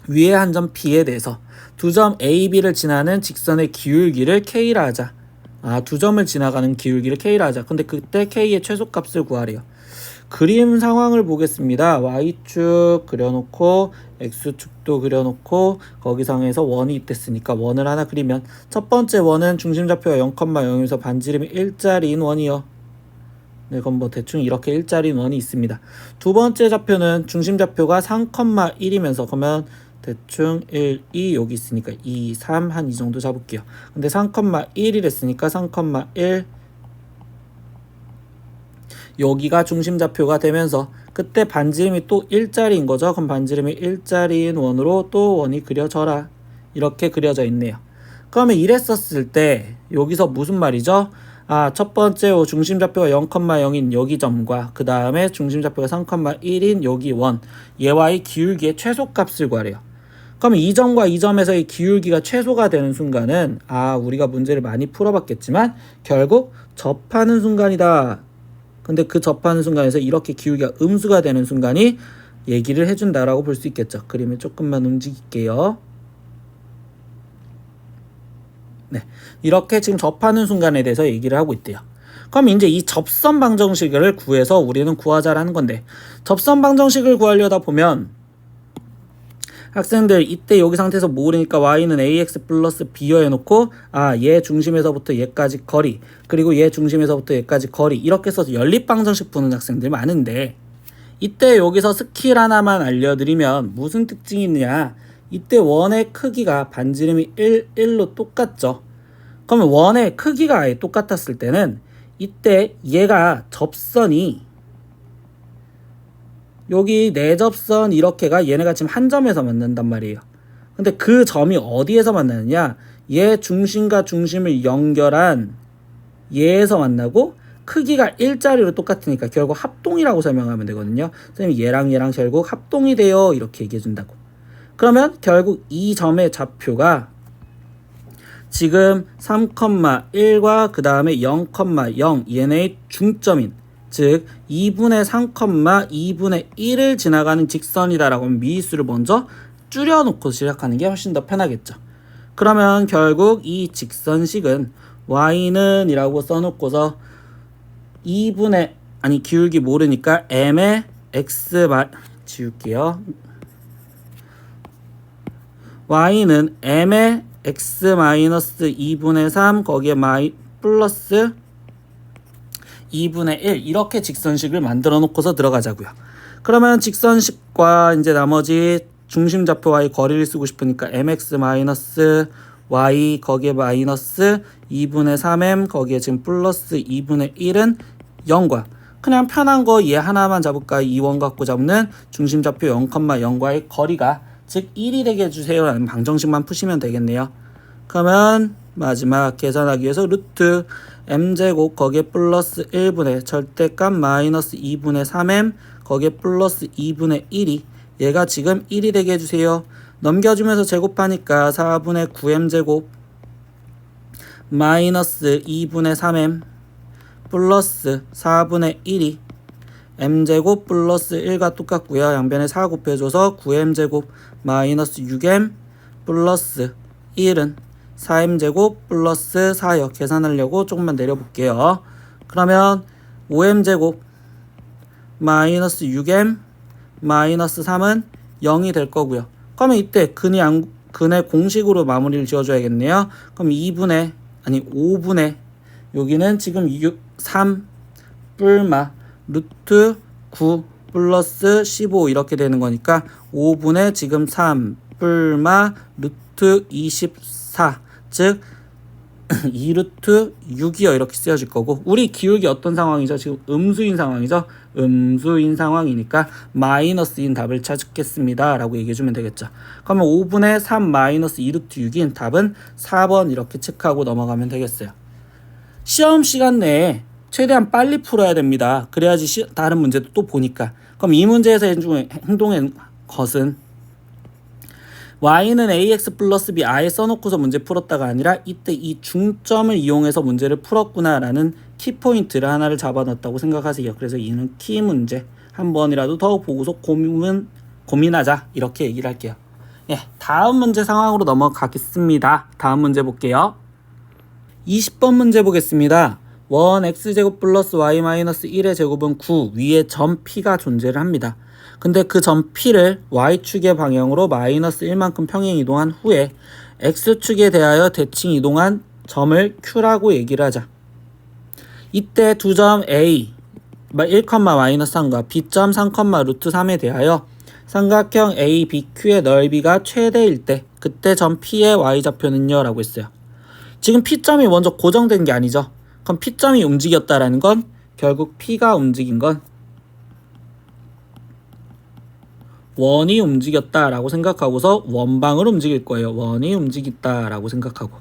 위에 한 점 b에 대해서 두 점 a, b를 지나는 직선의 기울기를 k라 하자. 두 점을 지나가는 기울기를 k라 하자. 근데 그때 k의 최소값을 구하래요. 그림 상황을 보겠습니다. y축 그려놓고 x축도 그려놓고 거기상에서 원이 있댔으니까 원을 하나 그리면 첫 번째 원은 중심좌표가 0,0에서 반지름이 1짜리인 원이요. 네, 그럼 뭐 대충 이렇게 1짜리인 원이 있습니다. 두 번째 좌표는 중심좌표가 3,1이면서 그러면 대충 1, 2 여기 있으니까 2, 3 한 이 정도 잡을게요. 근데 3,1이랬으니까 3,1 여기가 중심좌표가 되면서 그때 반지름이 또 1짜리인 거죠. 그럼 반지름이 1짜리인 원으로 또 원이 그려져라. 이렇게 그려져 있네요. 그러면 이랬었을 때 여기서 무슨 말이죠? 첫 번째 중심좌표가 0,0인 여기 점과 그 다음에 중심좌표가 3,1인 여기 원, 얘와의 기울기의 최소값을 구하래요. 그러면 이 점과 이 점에서의 기울기가 최소가 되는 순간은 우리가 문제를 많이 풀어봤겠지만 결국 접하는 순간이다. 근데 그 접하는 순간에서 이렇게 기울기가 음수가 되는 순간이 얘기를 해준다라고 볼 수 있겠죠. 그림을 조금만 움직일게요. 네, 이렇게 지금 접하는 순간에 대해서 얘기를 하고 있대요. 그럼 이제 이 접선 방정식을 구해서 우리는 구하자라는 건데, 접선 방정식을 구하려다 보면 학생들 이때 여기 상태에서 모르니까 y는 ax 플러스 b여 해놓고 얘 중심에서부터 얘까지 거리, 그리고 얘 중심에서부터 얘까지 거리, 이렇게 써서 연립방정식 푸는 학생들 많은데, 이때 여기서 스킬 하나만 알려드리면 무슨 특징이 있느냐, 이때 원의 크기가 반지름이 1, 1로 똑같죠. 그러면 원의 크기가 아예 똑같았을 때는 이때 얘가 접선이 여기 내접선 이렇게가 얘네가 지금 한 점에서 만난단 말이에요. 근데 그 점이 어디에서 만나느냐, 얘 중심과 중심을 연결한 얘에서 만나고 크기가 1짜리로 똑같으니까 결국 합동이라고 설명하면 되거든요. 선생님 얘랑 결국 합동이 돼요 이렇게 얘기해 준다고. 그러면 결국 이 점의 좌표가 지금 3,1과 그 다음에 0,0 얘네의 중점인 즉 2분의 3,2분의 1을 지나가는 직선이다라고 하면 미위수를 먼저 줄여놓고 시작하는 게 훨씬 더 편하겠죠. 그러면 결국 이 직선식은 y는 이라고 써놓고서 2분의 기울기 모르니까 m의 x 지울게요. y는 m의 x 마이너스 2분의 3 거기에 플러스 2분의 1 이렇게 직선식을 만들어 놓고서 들어가자고요. 그러면 직선식과 이제 나머지 중심좌표와의 거리를 쓰고 싶으니까 mx 마이너스 y 거기에 마이너스 2분의 3m 거기에 지금 플러스 2분의 1은 0과 그냥 편한 거 얘 하나만 잡을까 2원 갖고 잡는 중심좌표 0,0과의 거리가 즉 1이 되게 해주세요 라는 방정식만 푸시면 되겠네요. 그러면 마지막 계산하기 위해서 루트 m제곱 거기에 플러스 1분의 절대값 마이너스 2분의 3m 거기에 플러스 2분의 1이 얘가 지금 1이 되게 해주세요. 넘겨주면서 제곱하니까 4분의 9m제곱 마이너스 2분의 3m 플러스 4분의 1이 m제곱 플러스 1과 똑같고요. 양변에 4 곱해줘서 9m제곱 마이너스 6m 플러스 1은 4m제곱 플러스 4요. 계산하려고 조금만 내려볼게요. 그러면 5m제곱 마이너스 6m 마이너스 3은 0이 될 거고요. 그러면 이때 근의 공식으로 마무리를 지어줘야겠네요. 그럼 5분의 여기는 지금 3 뿔마 루트 9 플러스 15 이렇게 되는 거니까 5분의 지금 3 뿔마 루트 24 즉 2루트 6이요 이렇게 쓰여질 거고 우리 기울기 어떤 상황이죠? 지금 음수인 상황이죠. 음수인 상황이니까 마이너스인 답을 찾겠습니다 라고 얘기해주면 되겠죠. 그러면 5분의 3 마이너스 2루트 6인 답은 4번 이렇게 체크하고 넘어가면 되겠어요. 시험 시간 내에 최대한 빨리 풀어야 됩니다. 그래야지 다른 문제도 또 보니까. 그럼 이 문제에서 행동의 것은 y는 ax 플러스 b 아예 써놓고서 문제 풀었다가 아니라 이때 이 중점을 이용해서 문제를 풀었구나라는 키포인트를 하나를 잡아놨다고 생각하세요. 그래서 이는 키 문제 한 번이라도 더 보고서 고민하자 이렇게 얘기를 할게요. 다음 문제 상황으로 넘어가겠습니다. 다음 문제 볼게요. 20번 문제 보겠습니다. 원 x제곱 플러스 y 마이너스 1의 제곱은 9 위에 점 p가 존재를 합니다. 근데 그 점 p를 y축의 방향으로 마이너스 1만큼 평행 이동한 후에 x축에 대하여 대칭 이동한 점을 q라고 얘기를 하자. 이때 두 점 a 1, 마이너스 3과 b점 3, 루트 3에 대하여 삼각형 ABQ의 넓이가 최대일 때 그때 점 P의 Y좌표는요? 라고 했어요. 지금 P점이 먼저 고정된 게 아니죠. 그럼 P점이 움직였다라는 건 결국 P가 움직인 건 원이 움직였다라고 생각하고서 원방을 움직일 거예요. 원이 움직였다라고 생각하고.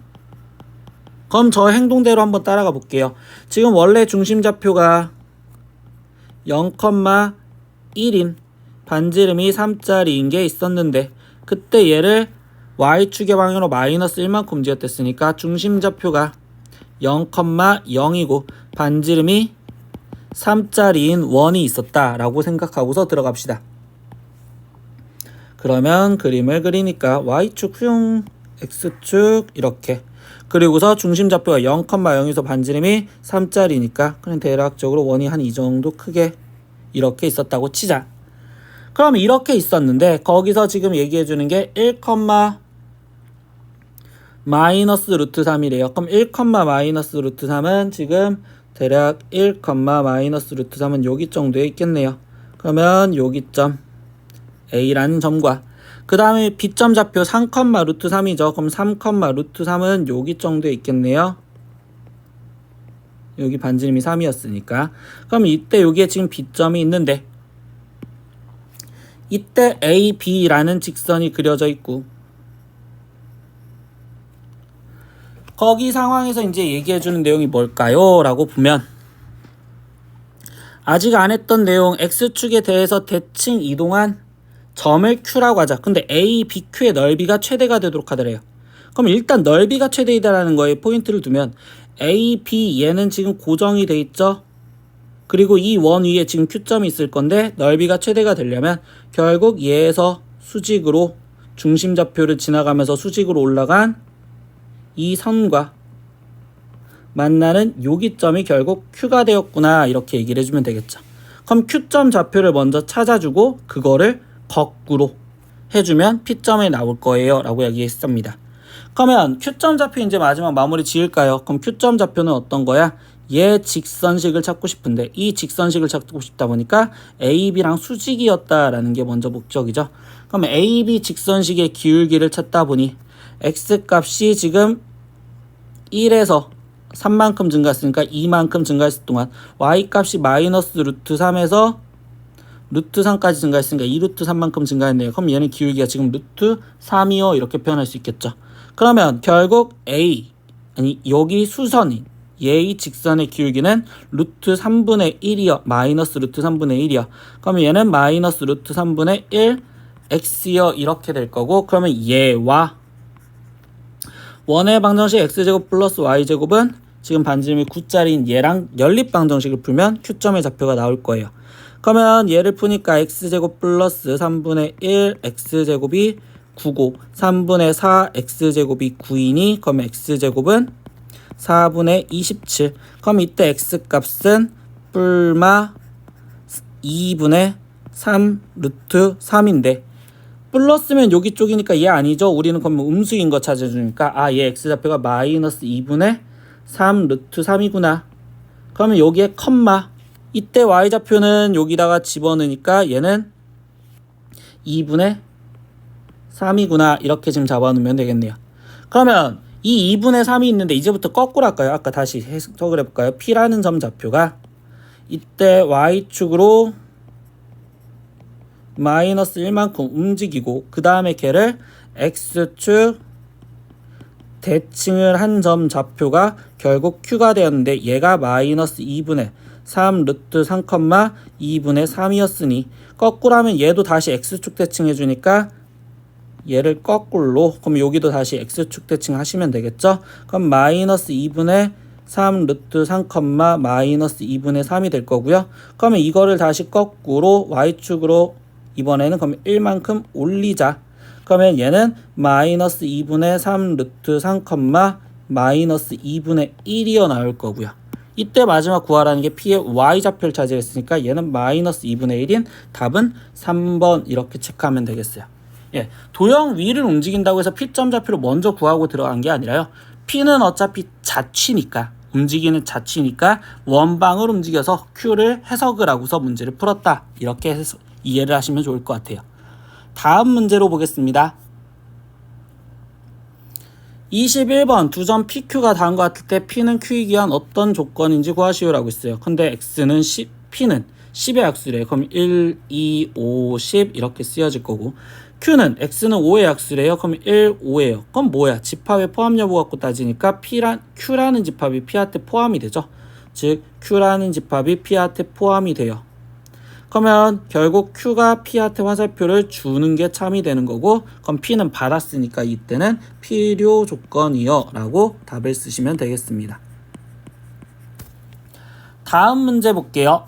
그럼 저 행동대로 한번 따라가 볼게요. 지금 원래 중심좌표가 0,1인 반지름이 3짜리인 게 있었는데 그때 얘를 Y축의 방향으로 마이너스 1만큼 움직였댔으니까 중심좌표가 0,0이고 반지름이 3짜리인 원이 있었다라고 생각하고서 들어갑시다. 그러면 그림을 그리니까 Y축 흉, X축 이렇게, 그리고서 중심좌표가 0,0에서 반지름이 3짜리니까 그냥 대략적으로 원이 한 이 정도 크게 이렇게 있었다고 치자. 그럼 이렇게 있었는데 거기서 지금 얘기해주는 게 1, 마이너스 루트 3이래요. 그럼 1, 마이너스 루트 3은 지금 대략 1, 마이너스 루트 3은 여기 정도에 있겠네요. 그러면 여기점 A라는 점과 그 다음에 B점 좌표 3, 루트 3이죠. 그럼 3, 루트 3은 여기 정도에 있겠네요. 여기 반지름이 3이었으니까. 그럼 이때 여기에 지금 B점이 있는데 이때 AB라는 직선이 그려져 있고 거기 상황에서 이제 얘기해주는 내용이 뭘까요? 라고 보면 아직 안 했던 내용 X축에 대해서 대칭 이동한 점을 Q라고 하자. 근데 A, B, Q의 넓이가 최대가 되도록 하더래요. 그럼 일단 넓이가 최대이다라는 거에 포인트를 두면 A, B 얘는 지금 고정이 돼 있죠. 그리고 이 원 위에 지금 Q점이 있을 건데 넓이가 최대가 되려면 결국 얘에서 수직으로 중심좌표를 지나가면서 수직으로 올라간 이 선과 만나는 여기점이 결국 Q가 되었구나 이렇게 얘기를 해주면 되겠죠. 그럼 Q점 좌표를 먼저 찾아주고 그거를 거꾸로 해주면 P점이 나올 거예요 라고 얘기했습니다. 그러면 Q점 좌표 이제 마지막 마무리 지을까요? 그럼 Q점 좌표는 어떤 거야? 얘 직선식을 찾고 싶은데 이 직선식을 찾고 싶다 보니까 AB랑 수직이었다라는 게 먼저 목적이죠. 그럼 AB 직선식의 기울기를 찾다 보니 X값이 지금 1에서 3만큼 증가했으니까 2만큼 증가했을 동안 Y값이 마이너스 루트 3에서 루트 3까지 증가했으니까 2루트 3만큼 증가했네요. 그럼 얘는 기울기가 지금 루트 3이요 이렇게 표현할 수 있겠죠. 그러면 결국 여기 수선인 얘의 직선의 기울기는 루트 3분의 1이요. 마이너스 루트 3분의 1이요. 그러면 얘는 마이너스 루트 3분의 1 x요 이렇게 될 거고, 그러면 얘와 원의 방정식 x제곱 플러스 y제곱은 지금 반지름이 9짜리인 얘랑 연립방정식을 풀면 q점의 좌표가 나올 거예요. 그러면 얘를 푸니까 x제곱 플러스 3분의 1 x제곱이 9고 3분의 4 x제곱이 9이니 그러면 x제곱은 4분의 27. 그럼 이때 x값은 뿔마 2분의 3 루트 3인데 플러스면 여기 쪽이니까 얘 아니죠. 우리는 그러면 음수인 거 찾아주니까 얘 x좌표가 마이너스 2분의 3 루트 3이구나. 그러면 여기에 컴마 이때 y좌표는 여기다가 집어넣으니까 얘는 2분의 3이구나 이렇게 지금 잡아놓으면 되겠네요. 그러면 이 2분의 3이 있는데 이제부터 거꾸로 할까요? 아까 다시 해석을 해볼까요? P라는 점 좌표가 이때 Y축으로 마이너스 1만큼 움직이고 그 다음에 걔를 X축 대칭을 한 점 좌표가 결국 Q가 되었는데 얘가 마이너스 2분의 3 루트 3, 2분의 3이었으니 거꾸로 하면 얘도 다시 X축 대칭해주니까 얘를 거꾸로, 그럼 여기도 다시 X축 대칭 하시면 되겠죠. 그럼 마이너스 2분의 3 루트 3, 마이너스 2분의 3이 될 거고요. 그러면 이거를 다시 거꾸로 Y축으로 이번에는 그럼 1만큼 올리자. 그러면 얘는 마이너스 2분의 3 루트 3, 마이너스 2분의 1이어 나올 거고요. 이때 마지막 구하라는 게 P의 Y좌표를 차지했으니까 얘는 마이너스 2분의 1인 답은 3번 이렇게 체크하면 되겠어요. 예, 도형 위를 움직인다고 해서 P점 좌표를 먼저 구하고 들어간 게 아니라요. P는 어차피 자취니까, 움직이는 자취니까 원방을 움직여서 Q를 해석을 하고서 문제를 풀었다. 이렇게 해서 이해를 하시면 좋을 것 같아요. 다음 문제로 보겠습니다. 21번 두 점 PQ가 다음과 같을 때 P는 Q이기 위한 어떤 조건인지 구하시오라고 있어요. 근데 X는 P는 10의 약수래요. 그럼 1, 2, 5, 10 이렇게 쓰여질 거고 Q는 X는 5의 약수래요. 그럼 1, 5예요. 그럼 뭐야? 집합의 포함 여부 갖고 따지니까 Q라는 집합이 P한테 포함이 되죠. 즉 Q라는 집합이 P한테 포함이 돼요. 그러면 결국 Q가 P한테 화살표를 주는 게 참이 되는 거고 그럼 P는 받았으니까 이때는 필요 조건이요 라고 답을 쓰시면 되겠습니다. 다음 문제 볼게요.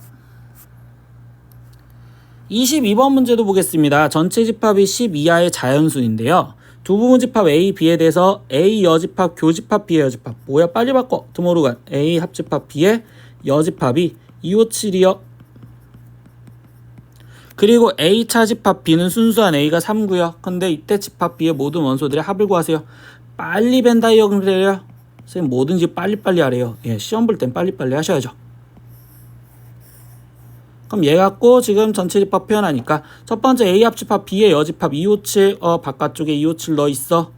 22번 문제도 보겠습니다. 전체 집합이 10 이하의 자연수인데요. 두 부분 집합 A, B에 대해서 A 여집합, 교집합, B의 여집합. 뭐야 빨리 바꿔. 드모르간. A 합집합, B의 여집합이 257이요. 그리고 A 차집합 B는 순수한 A가 3구요. 근데 이때 집합 B의 모든 원소들의 합을 구하세요. 빨리 벤 다이어그램이래요. 선생님 뭐든지 빨리빨리 하래요. 예, 시험 볼 땐 빨리빨리 하셔야죠. 그럼 얘 갖고 지금 전체 집합 표현하니까 첫 번째 A 합집합 B의 여집합 257 바깥쪽에 257 넣어 있어.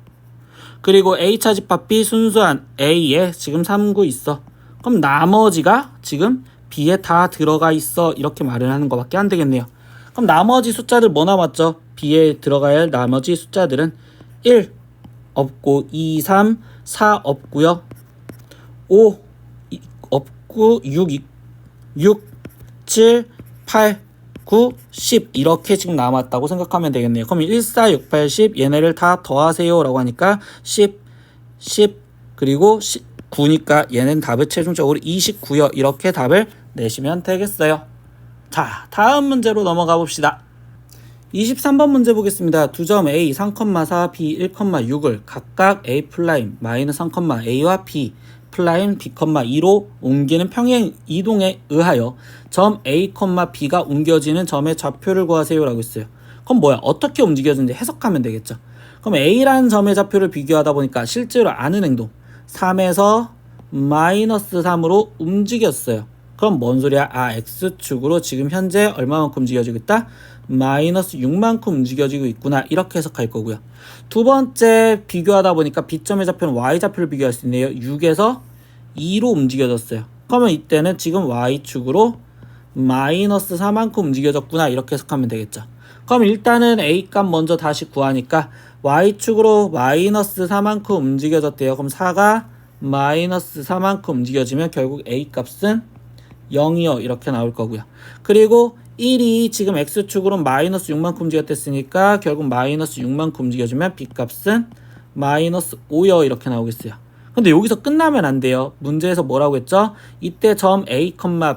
그리고 A 차집합 B 순수한 A에 지금 3구 있어. 그럼 나머지가 지금 B에 다 들어가 있어. 이렇게 말을 하는 것밖에 안 되겠네요. 그럼 나머지 숫자들 뭐 남았죠? B에 들어가야 할 나머지 숫자들은 1 없고 2, 3, 4 없고요. 5 없고 6, 7, 8, 9, 10 이렇게 지금 남았다고 생각하면 되겠네요. 그럼 1, 4, 6, 8, 10 얘네를 다 더하세요 라고 하니까 10, 그리고 9니까 얘는 답을 최종적으로 29요. 이렇게 답을 내시면 되겠어요. 자, 다음 문제로 넘어가 봅시다. 23번 문제 보겠습니다. 두 점 A 3,4, B 1,6을 각각 A 플라임 마이너스 3,A와 B 플라임 B,2로 옮기는 평행 이동에 의하여 점 A, B가 옮겨지는 점의 좌표를 구하세요 라고 했어요. 그럼 뭐야? 어떻게 움직여지는지 해석하면 되겠죠. 그럼 A라는 점의 좌표를 비교하다 보니까 실제로 아는 행동 3에서 마이너스 3으로 움직였어요. 그럼 뭔 소리야? X축으로 지금 현재 얼마만큼 움직여지고 있다? 마이너스 6만큼 움직여지고 있구나. 이렇게 해석할 거고요. 두 번째 비교하다 보니까 B점의 좌표는 Y좌표를 비교할 수 있네요. 6에서 2로 움직여졌어요. 그러면 이때는 지금 Y축으로 마이너스 4만큼 움직여졌구나. 이렇게 해석하면 되겠죠. 그럼 일단은 A값 먼저 다시 구하니까 Y축으로 마이너스 4만큼 움직여졌대요. 그럼 4가 마이너스 4만큼 움직여지면 결국 A값은 0이요. 이렇게 나올 거고요. 그리고 1이 지금 X축으로 마이너스 6만큼 움직였댔으니까 결국 마이너스 6만큼 움직여주면 B값은 마이너스 5요. 이렇게 나오겠어요. 근데 여기서 끝나면 안 돼요. 문제에서 뭐라고 했죠? 이때 점 A,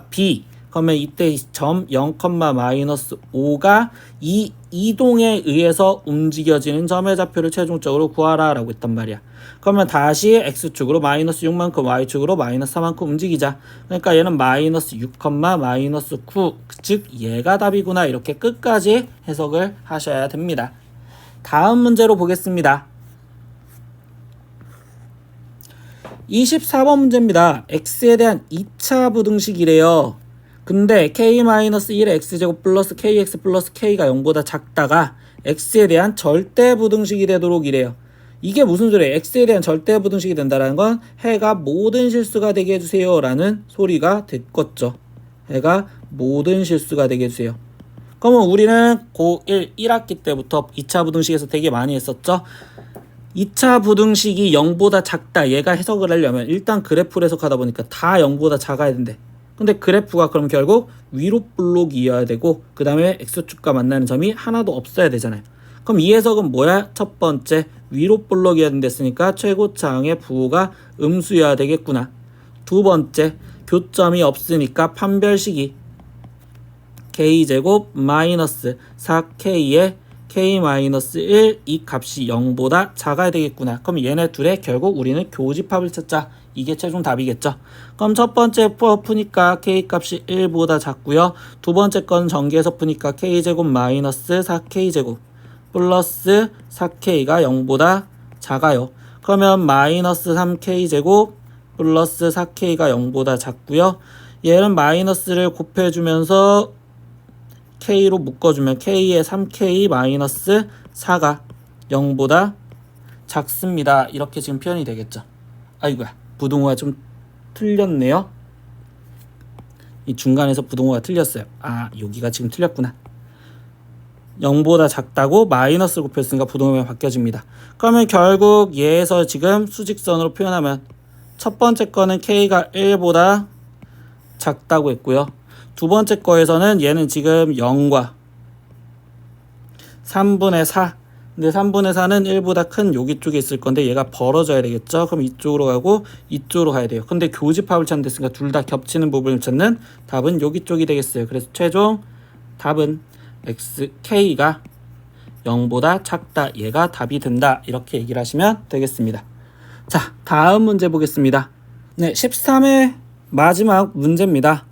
B 그러면 이때 점 0, 마이너스 5가 이 이동에 의해서 움직여지는 점의 좌표를 최종적으로 구하라 라고 했단 말이야. 그러면 다시 X축으로 마이너스 6만큼 Y축으로 마이너스 4만큼 움직이자. 그러니까 얘는 마이너스 6, 마이너스 9 즉 얘가 답이구나. 이렇게 끝까지 해석을 하셔야 됩니다. 다음 문제로 보겠습니다. 24번 문제입니다. X에 대한 2차 부등식이래요. 근데 K-1의 X제곱 플러스 KX 플러스 K가 0보다 작다가 X에 대한 절대 부등식이 되도록 이래요. 이게 무슨 소리예요? X에 대한 절대 부등식이 된다는 건 해가 모든 실수가 되게 해주세요 라는 소리가 됐겠죠. 해가 모든 실수가 되게 해주세요. 그러면 우리는 고1 1학기 때부터 2차 부등식에서 되게 많이 했었죠. 2차 부등식이 0보다 작다. 얘가 해석을 하려면 일단 그래프를 해석하다 보니까 다 0보다 작아야 된대. 근데 그래프가 그럼 결국 위로 볼록이어야 되고 그 다음에 X축과 만나는 점이 하나도 없어야 되잖아요. 그럼 이 해석은 뭐야? 첫 번째 위로 볼록이어야 된댔으니까 최고차항의 부호가 음수여야 되겠구나. 두 번째 교점이 없으니까 판별식이 K제곱 마이너스 4K에 K-1 이 값이 0보다 작아야 되겠구나. 그럼 얘네 둘의 결국 우리는 교집합을 찾자. 이게 최종 답이겠죠. 그럼 첫 번째 푸니까 K값이 1보다 작고요. 두 번째 건 전개해서 푸니까 K제곱 마이너스 4K제곱 플러스 4K가 0보다 작아요. 그러면 마이너스 3K제곱 플러스 4K가 0보다 작고요. 얘는 마이너스를 곱해주면서 k로 묶어주면 k의 3k 마이너스 4가 0보다 작습니다. 이렇게 지금 표현이 되겠죠. 아이고야, 부동호가 좀 틀렸네요. 이 중간에서 부동호가 틀렸어요. 아, 여기가 지금 틀렸구나. 0보다 작다고 마이너스를 곱했으니까 부동호가 바뀌어집니다. 그러면 결국 얘에서 지금 수직선으로 표현하면 첫 번째 거는 k가 1보다 작다고 했고요. 두 번째 거에서는 얘는 지금 0과 3분의 4. 근데 3분의 4는 1보다 큰 여기 쪽에 있을 건데 얘가 벌어져야 되겠죠. 그럼 이쪽으로 가고 이쪽으로 가야 돼요. 근데 교집합을 찾는 데으니까 둘 다 겹치는 부분을 찾는 답은 여기 쪽이 되겠어요. 그래서 최종 답은 k가 0보다 작다. 얘가 답이 된다. 이렇게 얘기를 하시면 되겠습니다. 자, 다음 문제 보겠습니다. 네, 13회 마지막 문제입니다.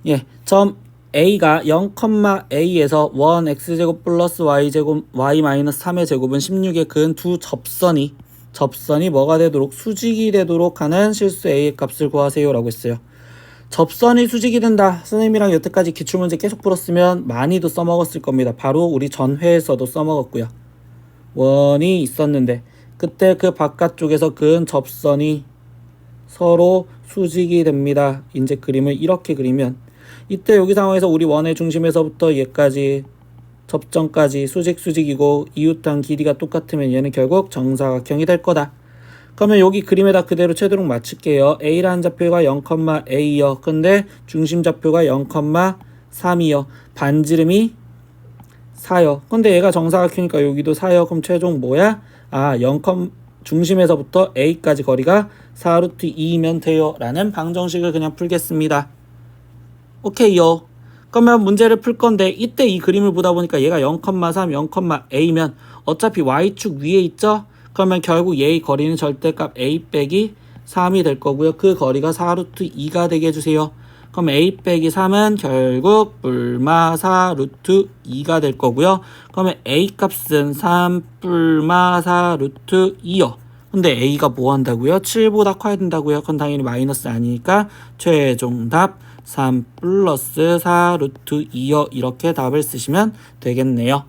예, 점 a가 0,a에서 1x제곱 플러스 y제곱 y 마이너스 3의 제곱은 16에 그은 두 접선이 뭐가 되도록 수직이 되도록 하는 실수 a의 값을 구하세요 라고 했어요. 접선이 수직이 된다. 선생님이랑 여태까지 기출문제 계속 풀었으면 많이도 써먹었을 겁니다. 바로 우리 전 회에서도 써먹었고요. 원이 있었는데 그때 그 바깥쪽에서 그은 접선이 서로 수직이 됩니다. 이제 그림을 이렇게 그리면 이때 여기 상황에서 우리 원의 중심에서부터 얘까지 접점까지 수직이고 이웃한 길이가 똑같으면 얘는 결국 정사각형이 될 거다. 그러면 여기 그림에다 그대로 채도록 맞출게요. a라는 좌표가 0,a요. 근데 중심 좌표가 0,3이요. 반지름이 4요. 근데 얘가 정사각형이니까 여기도 4요. 그럼 최종 뭐야? 아, 0, 중심에서부터 a까지 거리가 4루트 2이면 돼요. 라는 방정식을 그냥 풀겠습니다. 오케이요. 그러면 문제를 풀 건데 이때 이 그림을 보다 보니까 얘가 0,3, 0,a면 어차피 y축 위에 있죠? 그러면 결국 얘의 거리는 절대값 a 빼기 3이 될 거고요. 그 거리가 4루트 2가 되게 해주세요. 그럼 a 빼기 3은 결국 뿔마 4루트 2가 될 거고요. 그러면 a 값은 3 뿔마 4루트 2요. 근데 a가 뭐 한다고요? 7보다 커야 된다고요. 그건 당연히 마이너스 아니니까 최종 답 3 플러스 4루트 2요. 이렇게 답을 쓰시면 되겠네요.